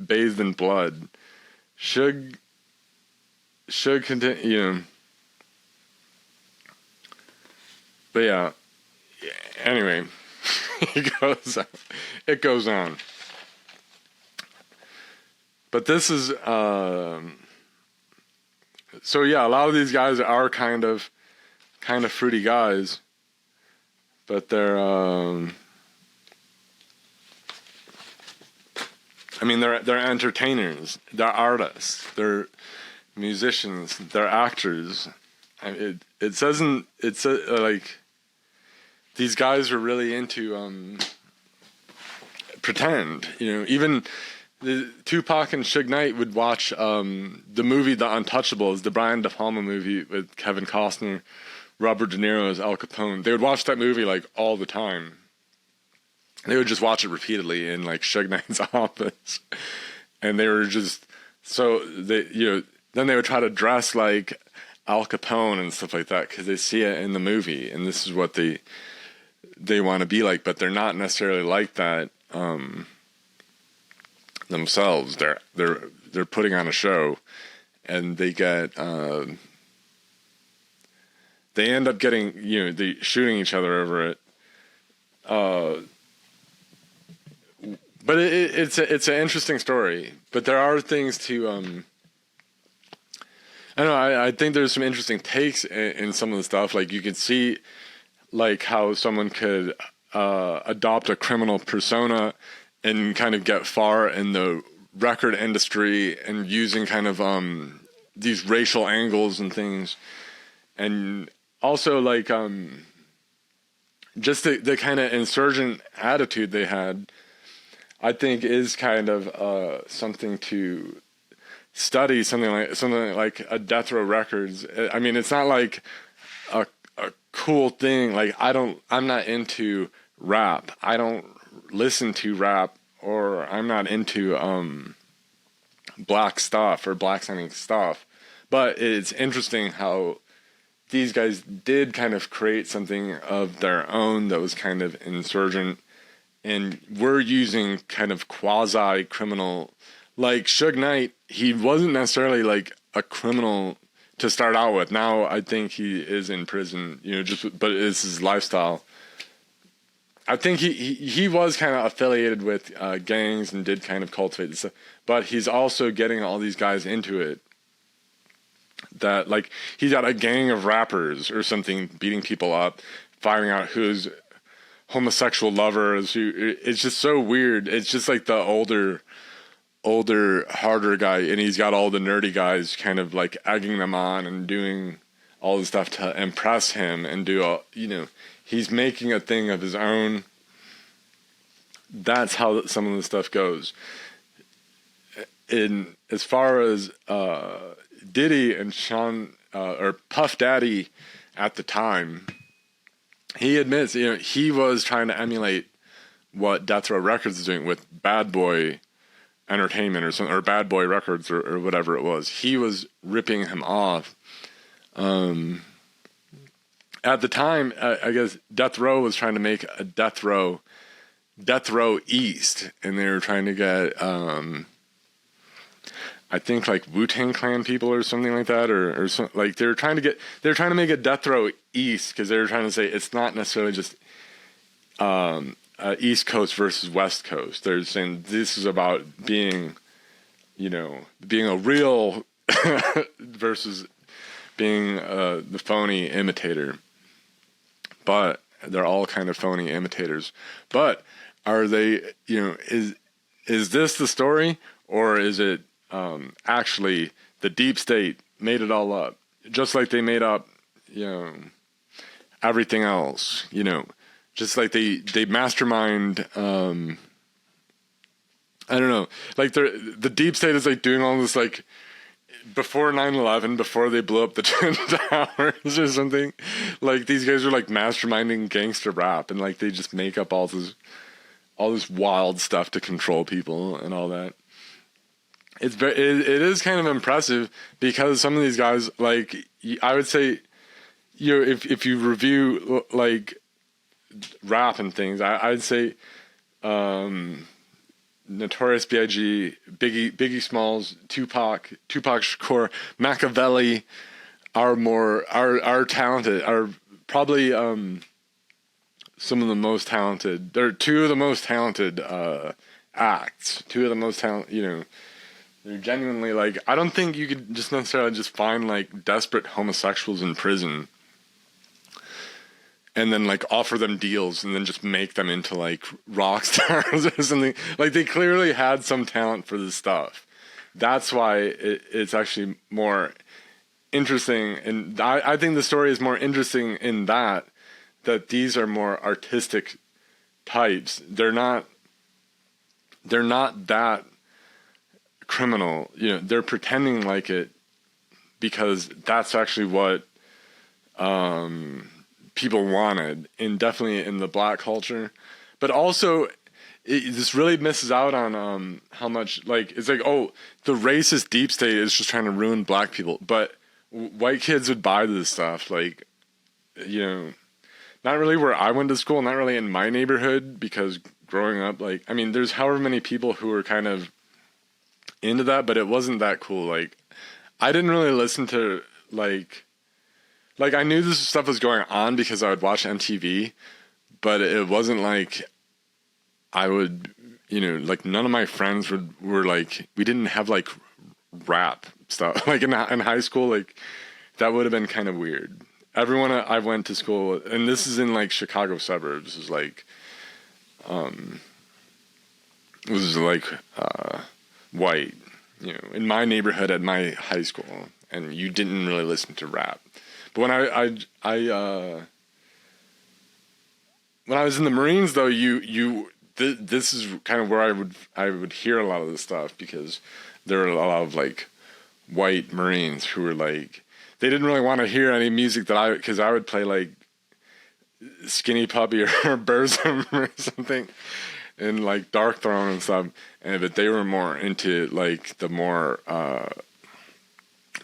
bathed in blood. Suge continued, but yeah, anyway, it goes on. But this is, so yeah, a lot of these guys are kind of fruity guys, but they're, they're entertainers, they're artists, they're musicians, they're actors. It says like, these guys are really into, pretend, even the Tupac and Suge Knight would watch the movie The Untouchables, the Brian De Palma movie with Kevin Costner, Robert De Niro as Al Capone. They would watch that movie like all the time. They would just watch it repeatedly in like Suge Knight's office, and they were just then they would try to dress like Al Capone and stuff like that because they see it in the movie, and this is what they want to be like, but they're not necessarily like that. Themselves, they're putting on a show, and they get they end up getting they shooting each other over it. But it's an interesting story. But there are things to I don't know. I think there's some interesting takes in some of the stuff. Like you can see like how someone could adopt a criminal persona and kind of get far in the record industry and using kind of these racial angles and things. And also like just the kind of insurgent attitude they had, I think is kind of something to study, something like a Death Row Records. I mean, it's not like a cool thing. Like I'm not into rap. I don't listen to rap, or I'm not into black stuff or black sounding stuff. But it's interesting how these guys did kind of create something of their own that was kind of insurgent, and we're using kind of quasi criminal, like Suge Knight. He wasn't necessarily like a criminal to start out with. Now I think he is in prison, but it's his lifestyle. I think he was kind of affiliated with gangs and did kind of cultivate this stuff, but he's also getting all these guys into it. That like he's got a gang of rappers or something beating people up, finding out whose homosexual lover is who. It's just so weird. It's just like the older, harder guy, and he's got all the nerdy guys kind of like egging them on and doing all the stuff to impress him and do all, he's making a thing of his own. that's how some of the stuff goes. In as far as Diddy and Sean or Puff Daddy at the time, he admits, he was trying to emulate what Death Row Records is doing with Bad Boy Entertainment or something, or Bad Boy Records or whatever it was. He was ripping him off. At the time, I guess Death Row was trying to make a Death Row East, and they were trying to get I think like Wu-Tang Clan people or something like that, or some, like they're trying to make a Death Row East, because they were trying to say it's not necessarily just East Coast versus West Coast. They're saying this is about being a real versus being the phony imitator. But they're all kind of phony imitators. But are they, is this the story, or is it actually the deep state made it all up, just like they made up, everything else, just like they mastermind. I don't know, like the deep state is like doing all this, like before 9/11, before they blew up the Twin Towers or something. Like these guys are like masterminding gangster rap, and like they just make up all this wild stuff to control people and all that. It is kind of impressive, because some of these guys, like, I would say, if you review like rap and things, I'd say Notorious B.I.G., Biggie Smalls, Tupac Shakur, Machiavelli are talented, are probably some of the most talented. They're two of the most talented acts. Two of the most talented. They're genuinely, like, I don't think you could just necessarily just find like desperate homosexuals in prison and then like offer them deals and then just make them into like rock stars or something. Like they clearly had some talent for this stuff. That's why it's actually more interesting. And I think the story is more interesting in that these are more artistic types. They're not that criminal. They're pretending like it because that's actually what people wanted, and definitely in the black culture. But also this really misses out on how much, like, it's like, oh, the racist deep state is just trying to ruin black people, but white kids would buy this stuff. Like, not really where I went to school, not really in my neighborhood, because growing up, like, I mean, there's however many people who were kind of into that, but it wasn't that cool. Like, I didn't really listen to like I knew this stuff was going on because I would watch MTV, but it wasn't like I would, like none of my friends were like, we didn't have like rap stuff. Like in high school, like that would have been kind of weird. Everyone I went to school, and this is in like Chicago suburbs, is like, it was like white, in my neighborhood at my high school, and you didn't really listen to rap. But when I when I was in the Marines, though, this is kind of where I would hear a lot of this stuff, because there were a lot of like white Marines who were like, they didn't really want to hear any music because I would play like Skinny Puppy or Burzum or something, and like Dark Throne and stuff, but they were more into like the more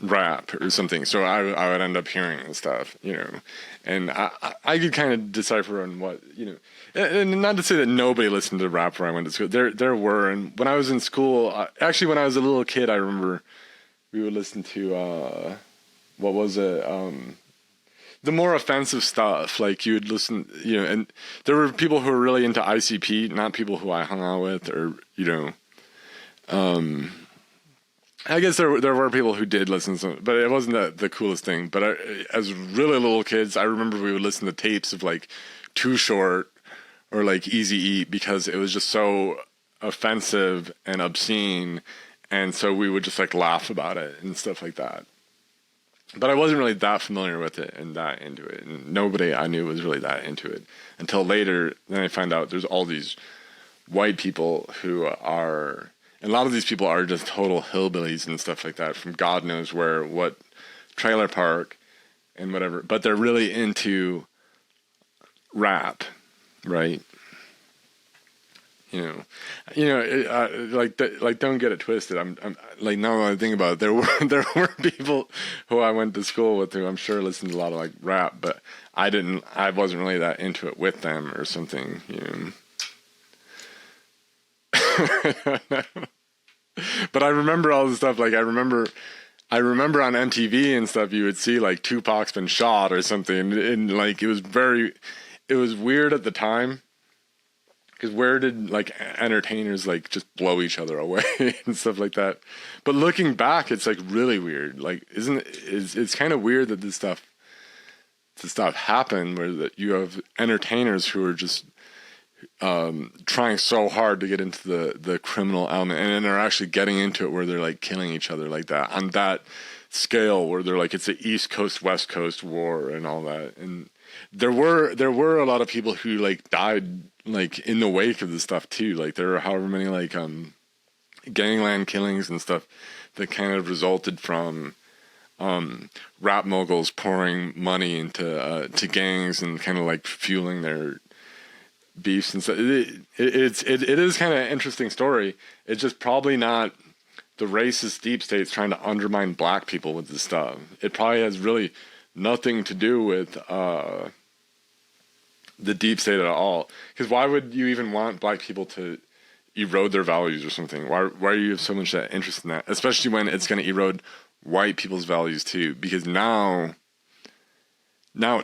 rap or something. So I would end up hearing and stuff, and I could kind of decipher on what, and not to say that nobody listened to rap where I went to school. There were, and when I was in school, actually when I was a little kid, I remember we would listen to what was it? The more offensive stuff. Like you would listen, and there were people who were really into ICP, not people who I hung out with, or I guess there were people who did listen to, but it wasn't the coolest thing. But as really little kids, I remember we would listen to tapes of like Too Short or like Easy-E, because it was just so offensive and obscene, and so we would just like laugh about it and stuff like that. But I wasn't really that familiar with it and that into it, and nobody I knew was really that into it until later. Then I found out there's all these white people who are, and a lot of these people are just total hillbillies and stuff like that from God knows where, what trailer park and whatever, but they're really into rap, right? Like don't get it twisted. I'm like, now that I think about it, there were people who I went to school with who I'm sure listened to a lot of like rap, but I wasn't really that into it with them or something, But I remember all the stuff. Like I remember on MTV and stuff, you would see like Tupac's been shot or something, and like it was weird at the time. Because where did like entertainers like just blow each other away and stuff like that? But looking back, it's like really weird. Like, it's kind of weird that this stuff happened, where that you have entertainers who are just trying so hard to get into the criminal element, and then are actually getting into it where they're like killing each other like that on that scale, where they're like it's an East Coast West Coast war and all that. And there were a lot of people who like died like in the wake of this stuff too. Like there were however many like gangland killings and stuff that kind of resulted from rap moguls pouring money into to gangs and kind of like fueling their beefs and stuff. It is kind of an interesting story. It's just probably not the racist deep states trying to undermine black people with this stuff. It probably has really nothing to do with the deep state at all. Because why would you even want black people to erode their values or something? Why do you have so much interest in that? Especially when it's going to erode white people's values too. Because now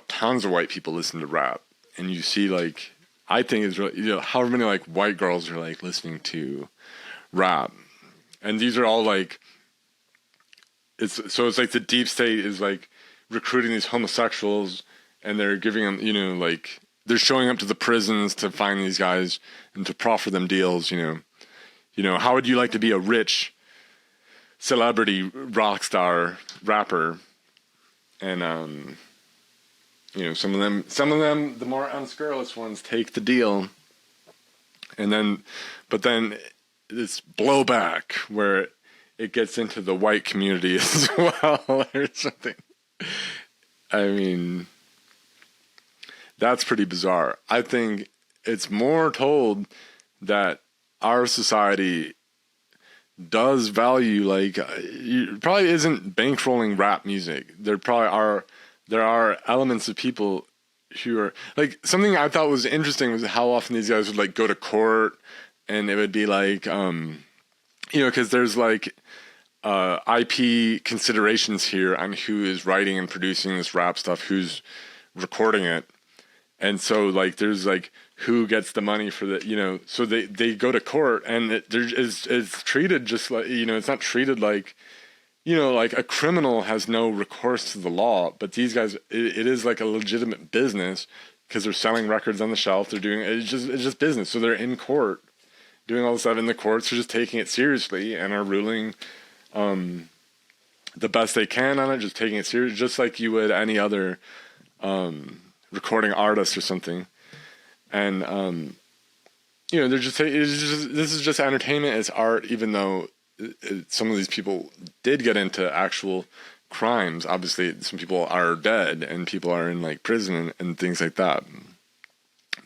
tons of white people listen to rap, and you see like, I think it's really, however many like white girls are like listening to rap, and these are all like, it's like the deep state is like recruiting these homosexuals, and they're giving them, like they're showing up to the prisons to find these guys and to proffer them deals. How would you like to be a rich celebrity rock star rapper? And some of them, the more unscrupulous ones, take the deal, but then it's blowback where it gets into the white community as well or something. I mean, that's pretty bizarre. I think it's more told that our society does value, like, probably isn't bankrolling rap music. There are elements of people who are like, something I thought was interesting was how often these guys would like go to court, and it would be like, because there's like IP considerations here on who is writing and producing this rap stuff, who's recording it. And so like, there's like, who gets the money for the, so they go to court, and it's treated just like, it's not treated like, like a criminal has no recourse to the law, but these guys, it is like a legitimate business because they're selling records on the shelf. They're doing, it's just business. So they're in court doing all this stuff, and the courts are just taking it seriously and are ruling the best they can on it, just taking it serious, just like you would any other recording artist or something. And they're just, this is just entertainment, it's art, even though some of these people did get into actual crimes. Obviously, some people are dead and people are in like prison and things like that.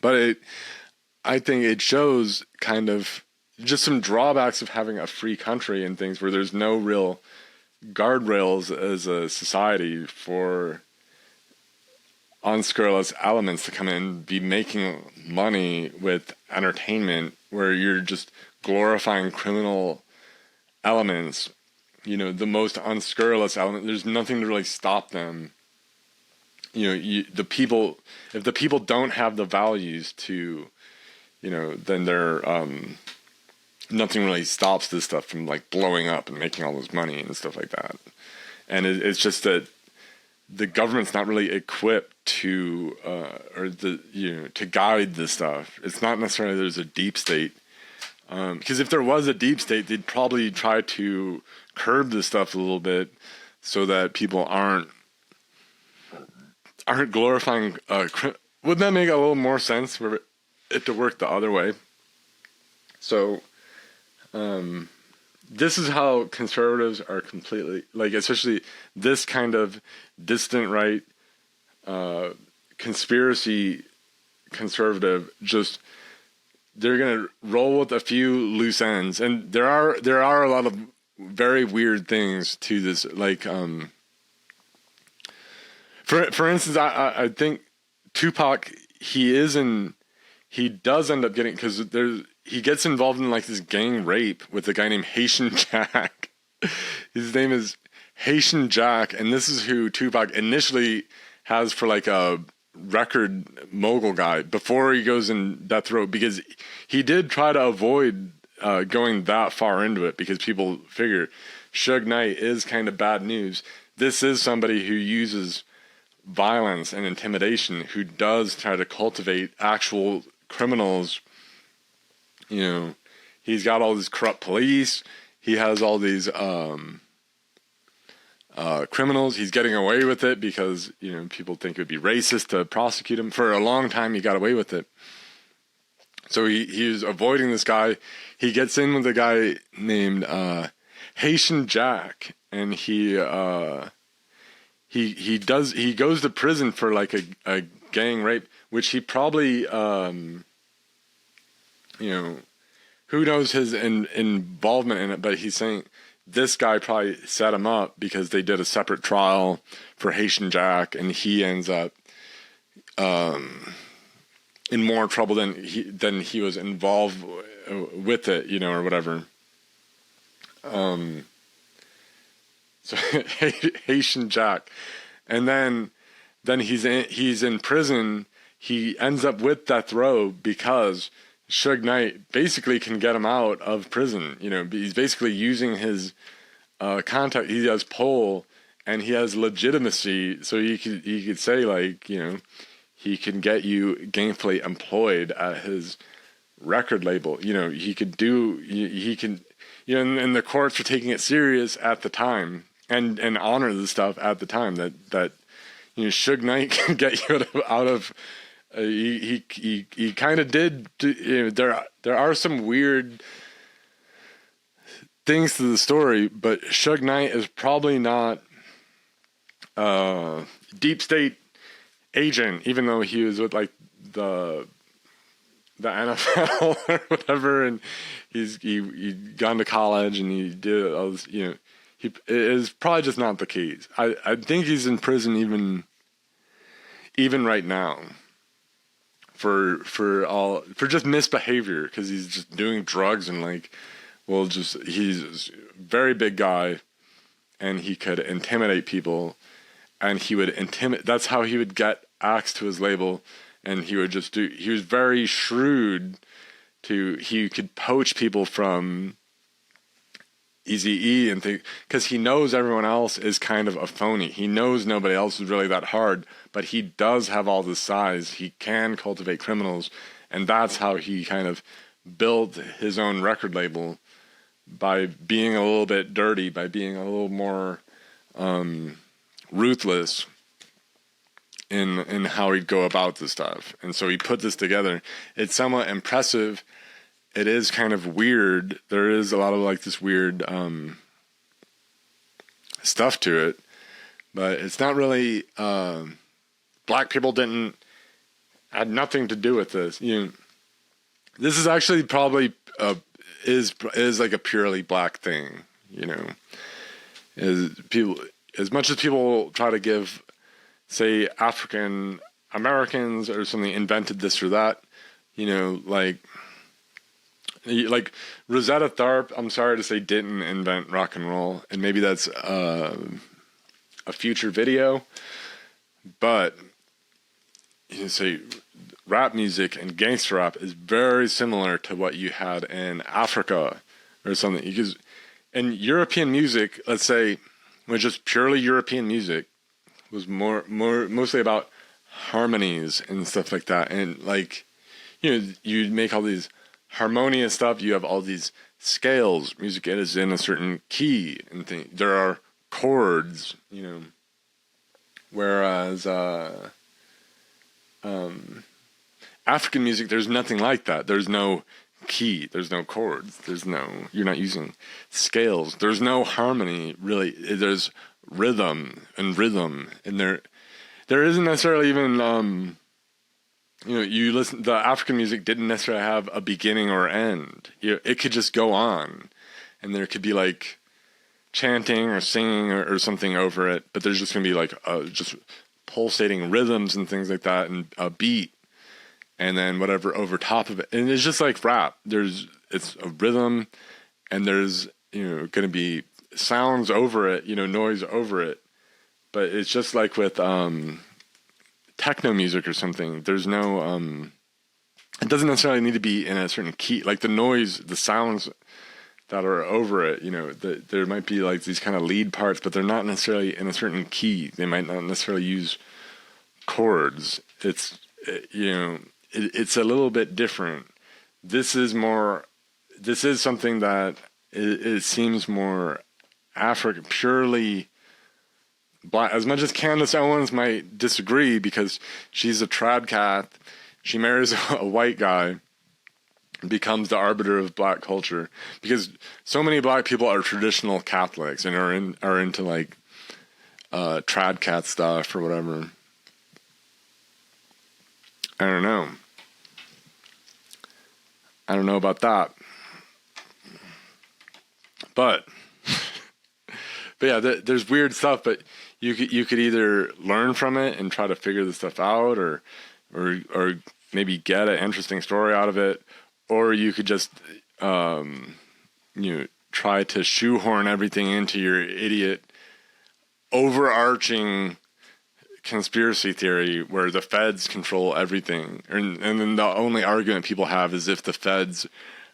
But I think it shows kind of just some drawbacks of having a free country and things where there's no real guardrails as a society for unscrupulous elements to come in and be making money with entertainment, where you're just glorifying criminal elements, the most unscrupulous element. There's nothing to really stop them. If the people don't have the values to, then they're, nothing really stops this stuff from like blowing up and making all this money and stuff like that. And it's just that the government's not really equipped to, to guide this stuff. It's not necessarily there's a deep state. Because if there was a deep state, they'd probably try to curb this stuff a little bit so that people aren't glorifying. Wouldn't that make a little more sense for it to work the other way? So, this is how conservatives are completely, like, especially this kind of distant right, conspiracy conservative, just, they're gonna roll with a few loose ends, and there are a lot of very weird things to this. Like, for instance, I think Tupac, he does end up getting, because he gets involved in like this gang rape with a guy named Haitian Jack. His name is Haitian Jack, and this is who Tupac initially has for like a record mogul guy before he goes in death row, because he did try to avoid going that far into it, because people figure Suge Knight is kind of bad news. This is somebody who uses violence and intimidation, who does try to cultivate actual criminals. You know, he's got all these corrupt police. He has all these criminals. He's getting away with it because, you know, people think it would be racist to prosecute him. For a long time, he got away with it. So he's avoiding this guy. He gets in with a guy named Haitian Jack, and he goes to prison for like a gang rape, which he probably, you know, who knows his involvement in it, but he's saying this guy probably set him up because they did a separate trial for Haitian Jack, and he ends up in more trouble than he was involved with it, you know, or whatever. So Haitian Jack, and then he's in prison. He ends up with death row because Suge Knight basically can get him out of prison. You know, he's basically using his contact. He has pull, and he has legitimacy, so he could say, like, you know, he can get you gainfully employed at his record label. You know, he can, you know, and the courts were taking it serious at the time, and honor the stuff at the time that you know, Suge Knight can get you out of. He kind of did. You know, there are some weird things to the story, but Suge Knight is probably not deep state agent, even though he was with like the NFL or whatever, and he gone to college and he did all this, you know. It is probably just not the case. I think he's in prison even right now for just misbehavior, because he's just doing drugs and like, well, just, he's a very big guy, and he could intimidate people, and he would that's how he would get access to his label, and he would just he was very shrewd he could poach people from Eazy-E and think, because he knows everyone else is kind of a phony. He knows nobody else is really that hard, but he does have all this size. He can cultivate criminals, and that's how he kind of built his own record label, by being a little bit dirty, by being a little more ruthless in how he'd go about this stuff. And so he put this together. It's somewhat impressive. It is kind of weird. There is a lot of like this weird stuff to it, but it's not really. Black people had nothing to do with this. You know, this is actually probably is like a purely black thing. You know, as much as people try to give, say, African Americans or something invented this or that. You know, like Rosetta Tharpe, I'm sorry to say, didn't invent rock and roll, and maybe that's a future video, but you say rap music and gangster rap is very similar to what you had in Africa or something, because in European music, let's say, was just purely European music, was mostly about harmonies and stuff like that, and like, you know, you'd make all these harmonious stuff. You have all these scales. Music is in a certain key, and there are chords, you know. Whereas African music, there's nothing like that. There's no key. There's no chords. You're not using scales. There's no harmony, really. There's rhythm, and there isn't necessarily even, you listen, the African music didn't necessarily have a beginning or end. It could just go on, and there could be like chanting or singing or something over it, but there's just going to be like just pulsating rhythms and things like that, and a beat, and then whatever over top of it. And it's just like rap. It's a rhythm, and there's, going to be sounds over it, noise over it. But it's just like with techno music or something. There's no, it doesn't necessarily need to be in a certain key. Like the noise, the sounds that are over it, there might be like these kind of lead parts, but they're not necessarily in a certain key. They might not necessarily use chords. It's a little bit different. This is something that it seems more African, purely black. As much as Candace Owens might disagree because she's a trad cat, she marries a white guy, becomes the arbiter of black culture, because so many black people are traditional Catholics and are into like trad cat stuff or whatever. I don't know about that, but yeah, there's weird stuff. But you could either learn from it and try to figure this stuff out, or maybe get an interesting story out of it, or you could just try to shoehorn everything into your idiot overarching conspiracy theory where the feds control everything, and then the only argument people have is if the feds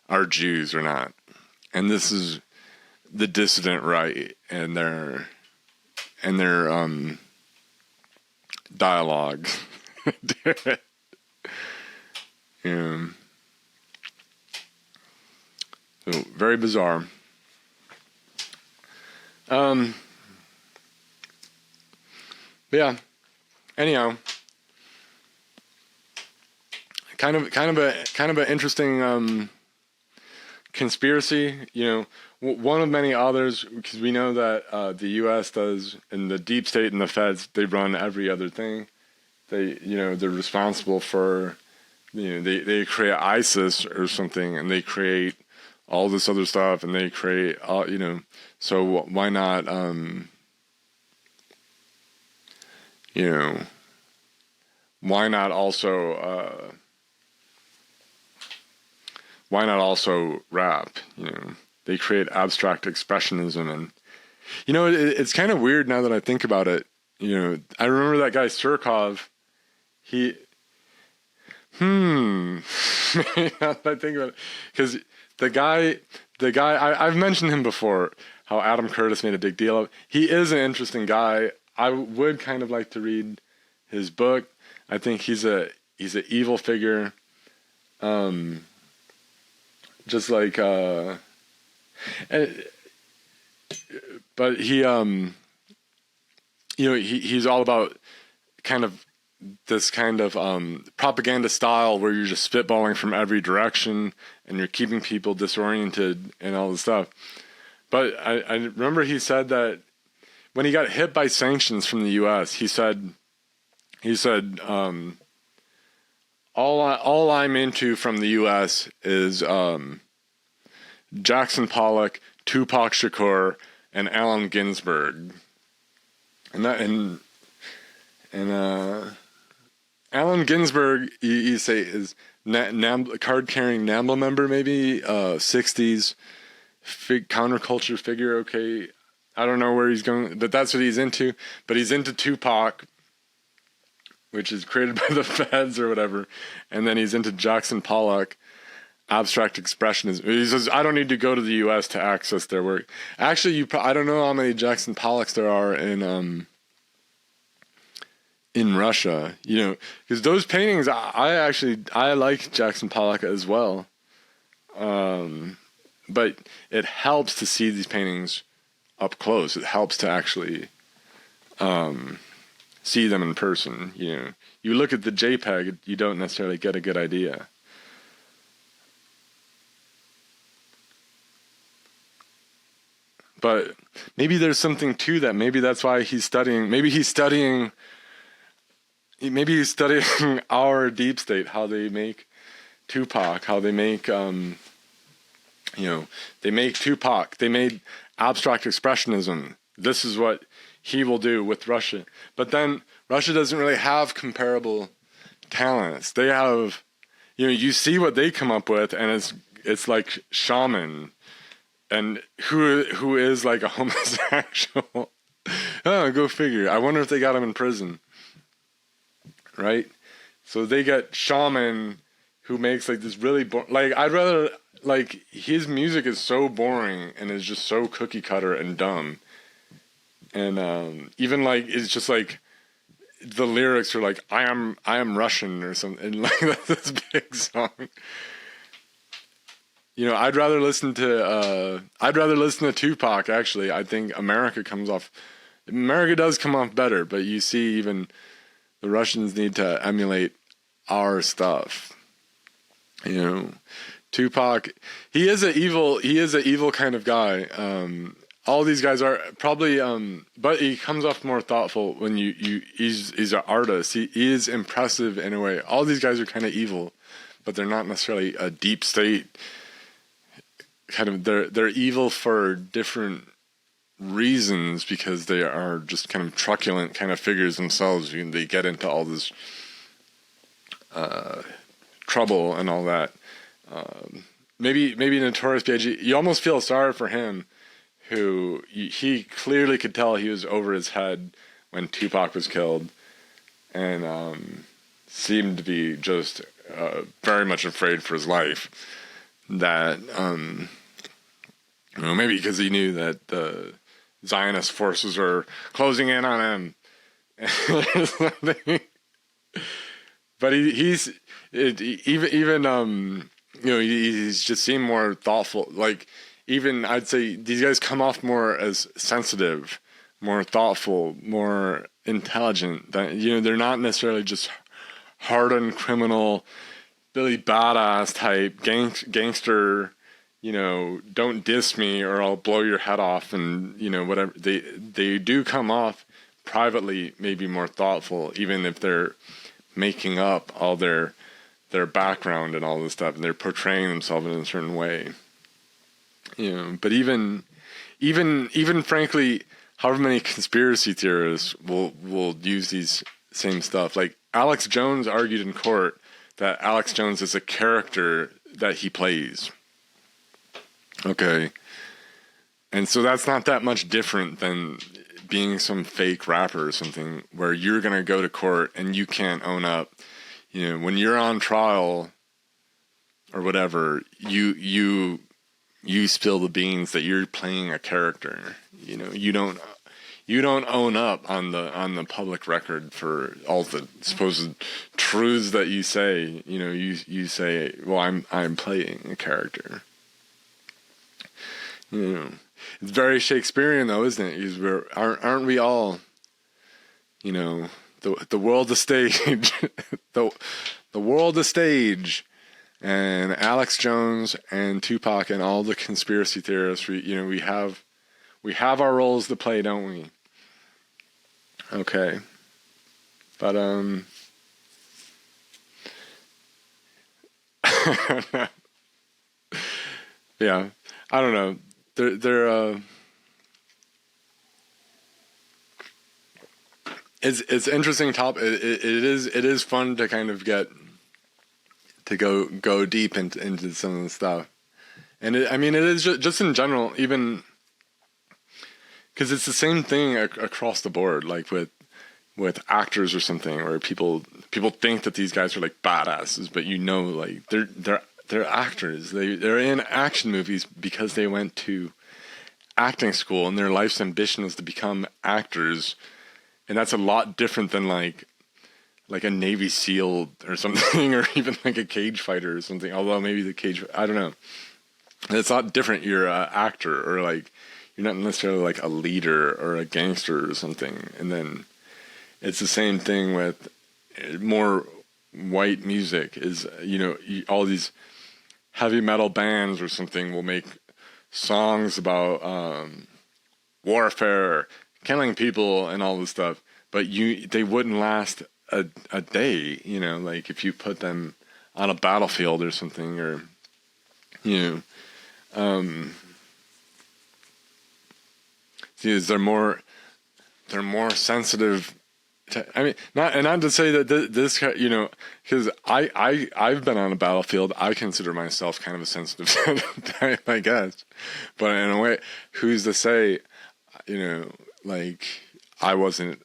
are Jews or not. And this is the dissident right and their dialogue. Yeah. So very bizarre. But yeah. Anyhow, kind of an interesting conspiracy. One of many others, because we know that the U.S. does, and the deep state and the feds, they run every other thing. They're responsible for, they create ISIS or something, and they create all this other stuff, and they create all, so why not, why not also rap? They create abstract expressionism, and it's kind of weird now that I think about it. I remember that guy Surkov. Now that I think about it, because the guy I've mentioned him before, how Adam Curtis made a big deal of. He is an interesting guy. I would kind of like to read his book. I think he's an evil figure. Just like, but he, he's all about kind of this kind of propaganda style where you're just spitballing from every direction and you're keeping people disoriented and all this stuff. But I remember he said that when he got hit by sanctions from the U.S., he said, all I'm into from the U.S. is Jackson Pollock, Tupac Shakur, and Allen Ginsberg. And Allen Ginsberg, you say, is card-carrying NAMBLA member, maybe 60s counterculture figure. Okay, I don't know where he's going, but that's what he's into. But he's into Tupac, which is created by the feds or whatever. And then he's into Jackson Pollock, abstract expressionism. He says, I don't need to go to the U.S. to access their work. Actually, I don't know how many Jackson Pollocks there are in Russia, because those paintings, I like Jackson Pollock as well. But it helps to see these paintings up close. It helps to actually see them in person. You look at the JPEG, you don't necessarily get a good idea. But maybe there's something to that. Maybe that's why he's studying. Maybe he's studying our deep state, how they make Tupac, how they make, they make Tupac. They made abstract expressionism. This is what he will do with Russia. But then Russia doesn't really have comparable talents. They have, you see what they come up with, and it's like shaman, and who is like a homosexual. Oh, go figure. I wonder if they got him in prison. Right? So they get shaman who makes like this really I'd rather, like, his music is so boring and is just so cookie cutter and dumb. And even like it's just like the lyrics are like I am Russian or something, and like that's this big song. I'd rather listen to Tupac, actually. I think America does come off better, but you see, even the Russians need to emulate our stuff. Tupac, he is an evil kind of guy. All these guys are probably, but he comes off more thoughtful when he's an artist. He is impressive in a way. All these guys are kind of evil, but they're not necessarily a deep state kind of. They're evil for different reasons, because they are just kind of truculent kind of figures themselves. They get into all this trouble and all that. Maybe Notorious B.I.G., you almost feel sorry for him, who he clearly could tell he was over his head when Tupac was killed, and seemed to be just very much afraid for his life. That maybe because he knew that the Zionist forces are closing in on him. But he's just seemed more thoughtful. Like, even I'd say these guys come off more as sensitive, more thoughtful, more intelligent. That they're not necessarily just hardened criminal, Billy Badass type gangster. Don't diss me or I'll blow your head off, and whatever. They do come off privately maybe more thoughtful, even if they're making up all their background and all this stuff, and they're portraying themselves in a certain way. But even frankly, however many conspiracy theorists will use these same stuff. Like, Alex Jones argued in court that Alex Jones is a character that he plays. Okay. And so that's not that much different than being some fake rapper or something, where you're going to go to court and you can't own up. When you're on trial or whatever, you spill the beans that you're playing a character. You don't own up on the public record for all the supposed truths that you say. You say, well, I'm playing a character. It's very Shakespearean, though, isn't it? Aren't we all, the world a stage, the world a stage, and Alex Jones and Tupac and all the conspiracy theorists, we have our roles to play, don't we? Okay, but yeah, I don't know. It's interesting topic. It is fun to kind of get to go deep into some of the stuff, and it is just in general, even because it's the same thing across the board, like with actors or something, where people think that these guys are like badasses, but like they're actors. They're in action movies because they went to acting school and their life's ambition is to become actors. And that's a lot different than like a Navy SEAL or something, or even like a cage fighter or something. Although maybe the cage, I don't know. It's a lot different. You're an actor, or like you're not necessarily like a leader or a gangster or something. And then it's the same thing with more white music. Is all these heavy metal bands or something will make songs about warfare, killing people and all this stuff, but they wouldn't last a day, you know, like if you put them on a battlefield or something, or, you know, see, they're more sensitive. I mean, not to say that this, you know, because I've been on a battlefield. I consider myself kind of a sensitive type, I guess. But in a way, who's to say, you know, like I wasn't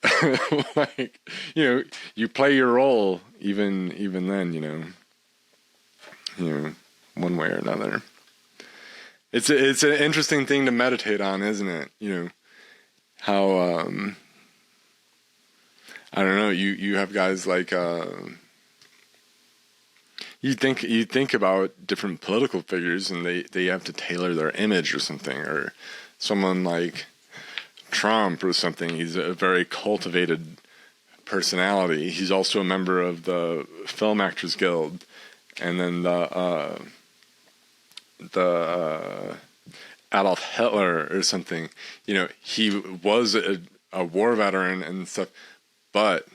like, you know, you play your role even then, you know, one way or another. It's an interesting thing to meditate on, isn't it? You know, how I don't know, you have guys like you think about different political figures, and they have to tailor their image or something, or someone like Trump or something. He's a very cultivated personality. He's also a member of the Film Actors Guild, and then the Adolf Hitler or something. You know, he was a war veteran and stuff, but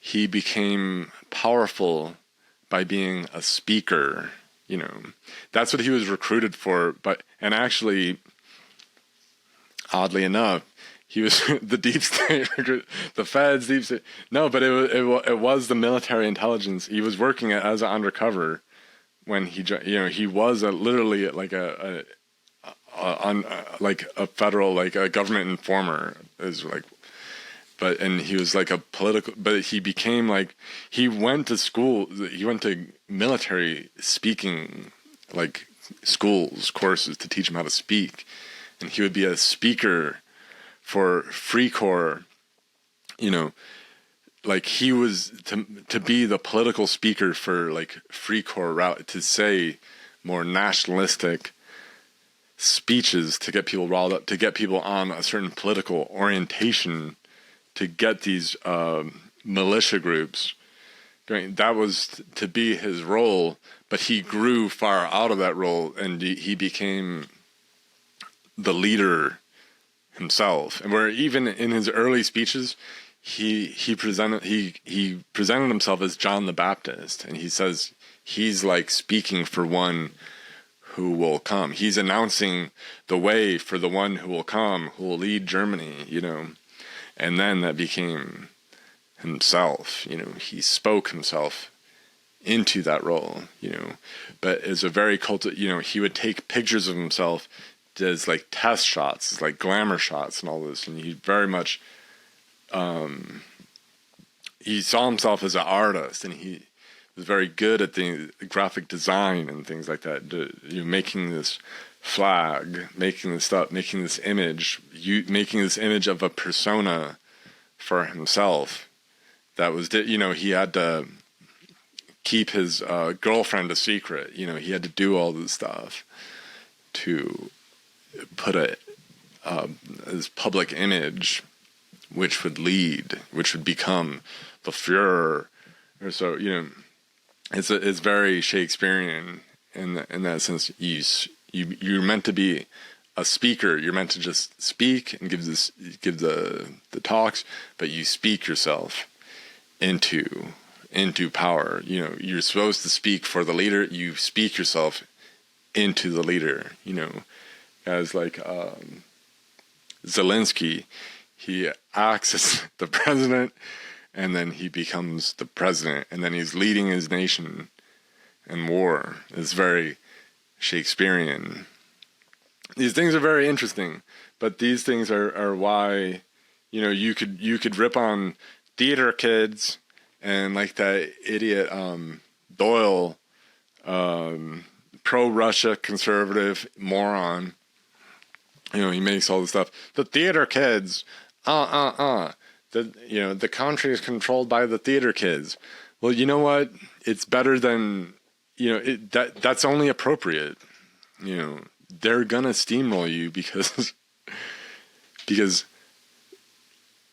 he became powerful by being a speaker. You know, that's what he was recruited for. And actually, oddly enough, he was the deep state, the feds, deep state. No, but it was the military intelligence. He was working as an undercover when he was literally like a federal, like a government informer, is like. And he was like a political, but he became like, he went to school, he went to military speaking, like schools, courses to teach him how to speak. And he would be a speaker for Free Corps, you know, like he was to be the political speaker for like Free Corps route, to say more nationalistic speeches, to get people riled up, to get people on a certain political orientation, to get these militia groups going. That was to be his role, but he grew far out of that role, and he became the leader himself. And where even in his early speeches, he presented himself as John the Baptist, and he says he's like speaking for one who will come. He's announcing the way for the one who will come, who will lead Germany, you know. And then that became himself, you know, he spoke himself into that role, you know. But as a very you know, he would take pictures of himself as like test shots, like glamour shots and all this. And he very much, he saw himself as an artist, and he was very good at the graphic design and things like that, you know, making this flag, making this stuff, making this image, making this image of a persona for himself. That was, you know, he had to keep his girlfriend a secret. You know, he had to do all this stuff to put his public image, which would become the Führer. Or so, you know, it's very Shakespearean in that sense. You're meant to be a speaker. You're meant to just speak and give the talks, but you speak yourself into power. You know, you're supposed to speak for the leader. You speak yourself into the leader. You know, as like Zelensky, he acts as the president, and then he becomes the president, and then he's leading his nation in war. It's very Shakespearean. These things are very interesting, but these things are why, you know, you could rip on theater kids and like that idiot Doyle, pro-Russia conservative moron. You know, he makes all this stuff. The theater kids, you know, the country is controlled by the theater kids. Well, you know what? It's better than, you know, that's only appropriate. You know, they're gonna steamroll you because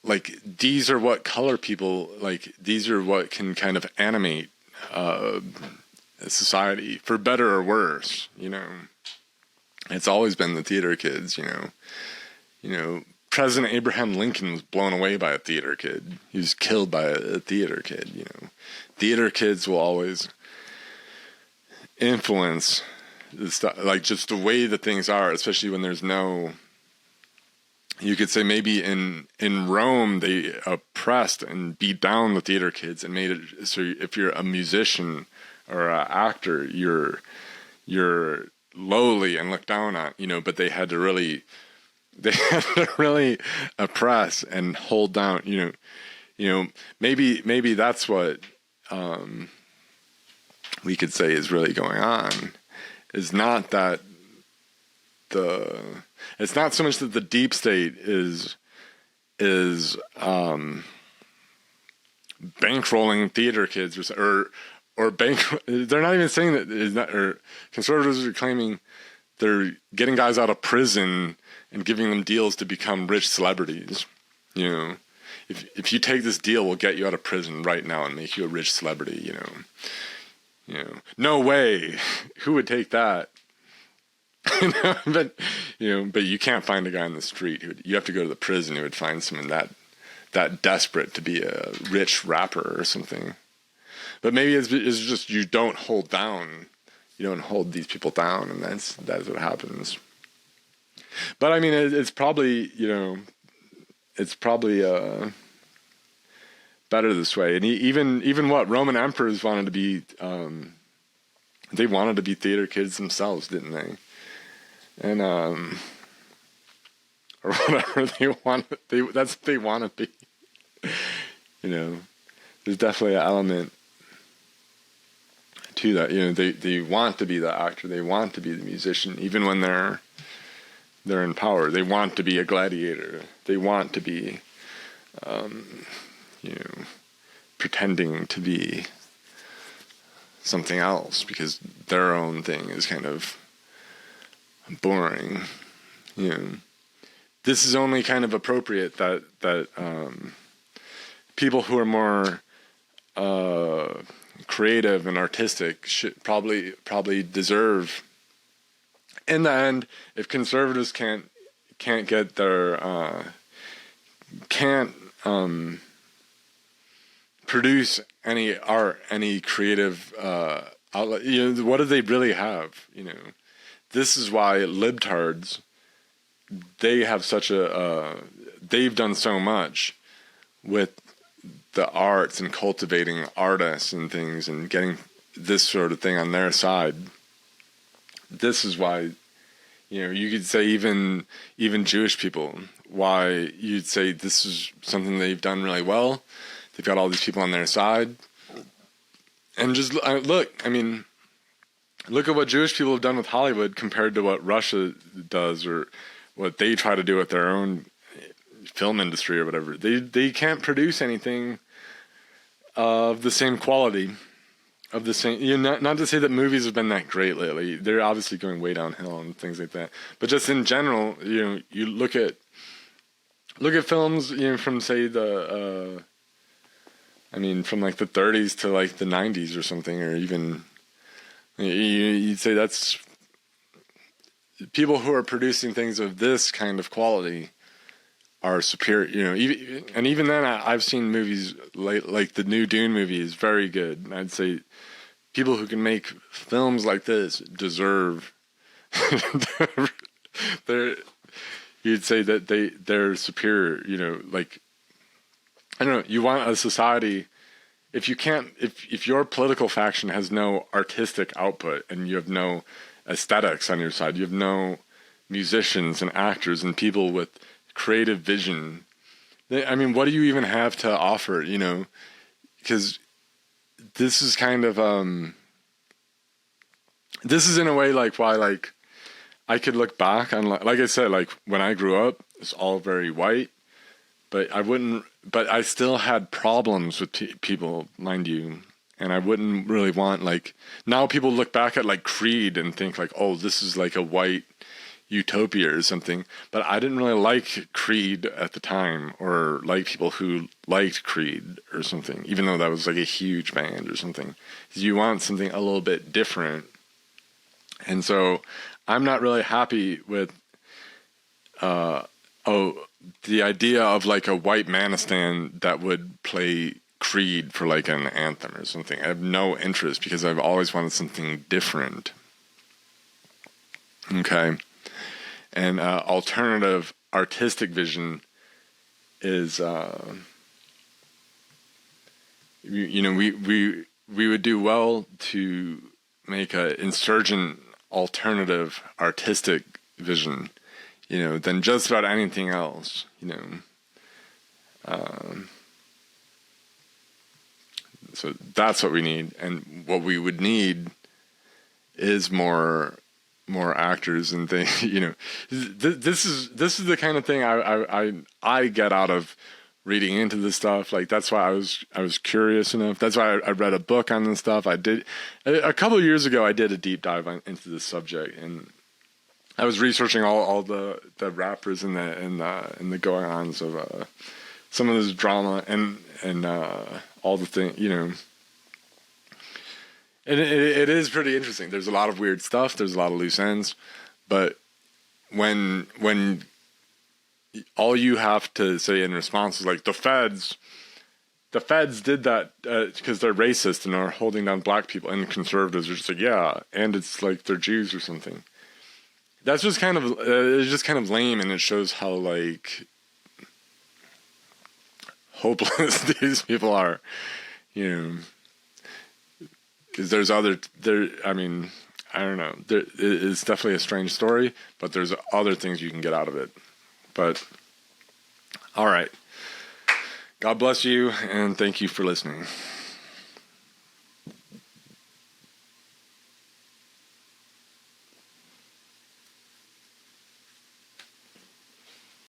like these are what color people like. These are what can kind of animate a society, for better or worse. You know, it's always been the theater kids. You know, President Abraham Lincoln was blown away by a theater kid. He was killed by a theater kid, you know. Theater kids will always influence the stuff, like just the way that things are, especially when there's no, you could say maybe in Rome they oppressed and beat down the theater kids and made it so if you're a musician or an actor, you're lowly and looked down on, you know, but they had to really oppress and hold down, you know, maybe that's what we could say is really going on, is not that it's not so much that the deep state is bankrolling theater kids or they're not even saying that is not, or conservatives are claiming they're getting guys out of prison and giving them deals to become rich celebrities. You know, if you take this deal, we'll get you out of prison right now and make you a rich celebrity. You know, no way. Who would take that? But you can't find a guy on the street you have to go to the prison who would find someone that desperate to be a rich rapper or something. But maybe it's just you don't hold these people down, and that's what happens. But I mean, it's probably better this way. And even what Roman emperors wanted to be, they wanted to be theater kids themselves, didn't they? And or whatever that's what they want to be. You know, there's definitely an element to that. You know, they want to be the actor, they want to be the musician, even when they're in power. They want to be a gladiator. They want to be, pretending to be something else because their own thing is kind of boring. You know, this is only kind of appropriate that people who are more creative and artistic should probably deserve. In the end, if conservatives can't get their can't produce any art, any creative outlet, you know, what do they really have? You know, this is why libtards, they have such they've done so much with the arts and cultivating artists and things and getting this sort of thing on their side. This is why, you know, you could say even Jewish people, why you'd say this is something they've done really well. They've got all these people on their side. And just look, I mean, look at what Jewish people have done with Hollywood compared to what Russia does or what they try to do with their own film industry or whatever. They can't produce anything of the same quality. Of the same, you know, not to say that movies have been that great lately. They're obviously going way downhill and things like that. But just in general, you know, you look at films, you know, from say from like the 30s to like the 90s or something, or even you'd say that's people who are producing things of this kind of quality are superior. You know, even then, I've seen movies like the new Dune movie is very good. And I'd say people who can make films like this deserve. You'd say that they're superior. You know, like I don't know. You want a society. If your political faction has no artistic output and you have no aesthetics on your side, you have no musicians and actors and people with creative vision. I mean, what do you even have to offer, you know? Because this is kind of, this is in a way like why, like, I could look back on, like I said, like when I grew up, it's all very white, but I still had problems with people, mind you. And I wouldn't really want, like, now people look back at like Creed and think like, oh, this is like a white utopia or something, but I didn't really like Creed at the time or like people who liked Creed or something, even though that was like a huge band or something. You want something a little bit different. And so I'm not really happy with the idea of like a white manistan that would play Creed for like an anthem or something. I have no interest because I've always wanted something different. Okay. And alternative artistic vision is, we would do well to make an insurgent alternative artistic vision, than just about anything else, So that's what we need, and what we would need is more actors and things. This is the kind of thing I get out of reading into this stuff. Like, that's why I was curious enough. That's why I read a book on this stuff. I did a couple of years ago. I did a deep dive into this subject, and I was researching all the rappers and the going-ons of some of this drama and all the things, And it is pretty interesting. There's a lot of weird stuff. There's a lot of loose ends, but when all you have to say in response is like, the feds did that because they're racist and are holding down black people, and conservatives are just like, yeah, and it's like they're Jews or something. That's just kind of it's just kind of lame, and it shows how like hopeless these people are, because there's I don't know. It's definitely a strange story, but there's other things you can get out of it. But, all right. God bless you, and thank you for listening.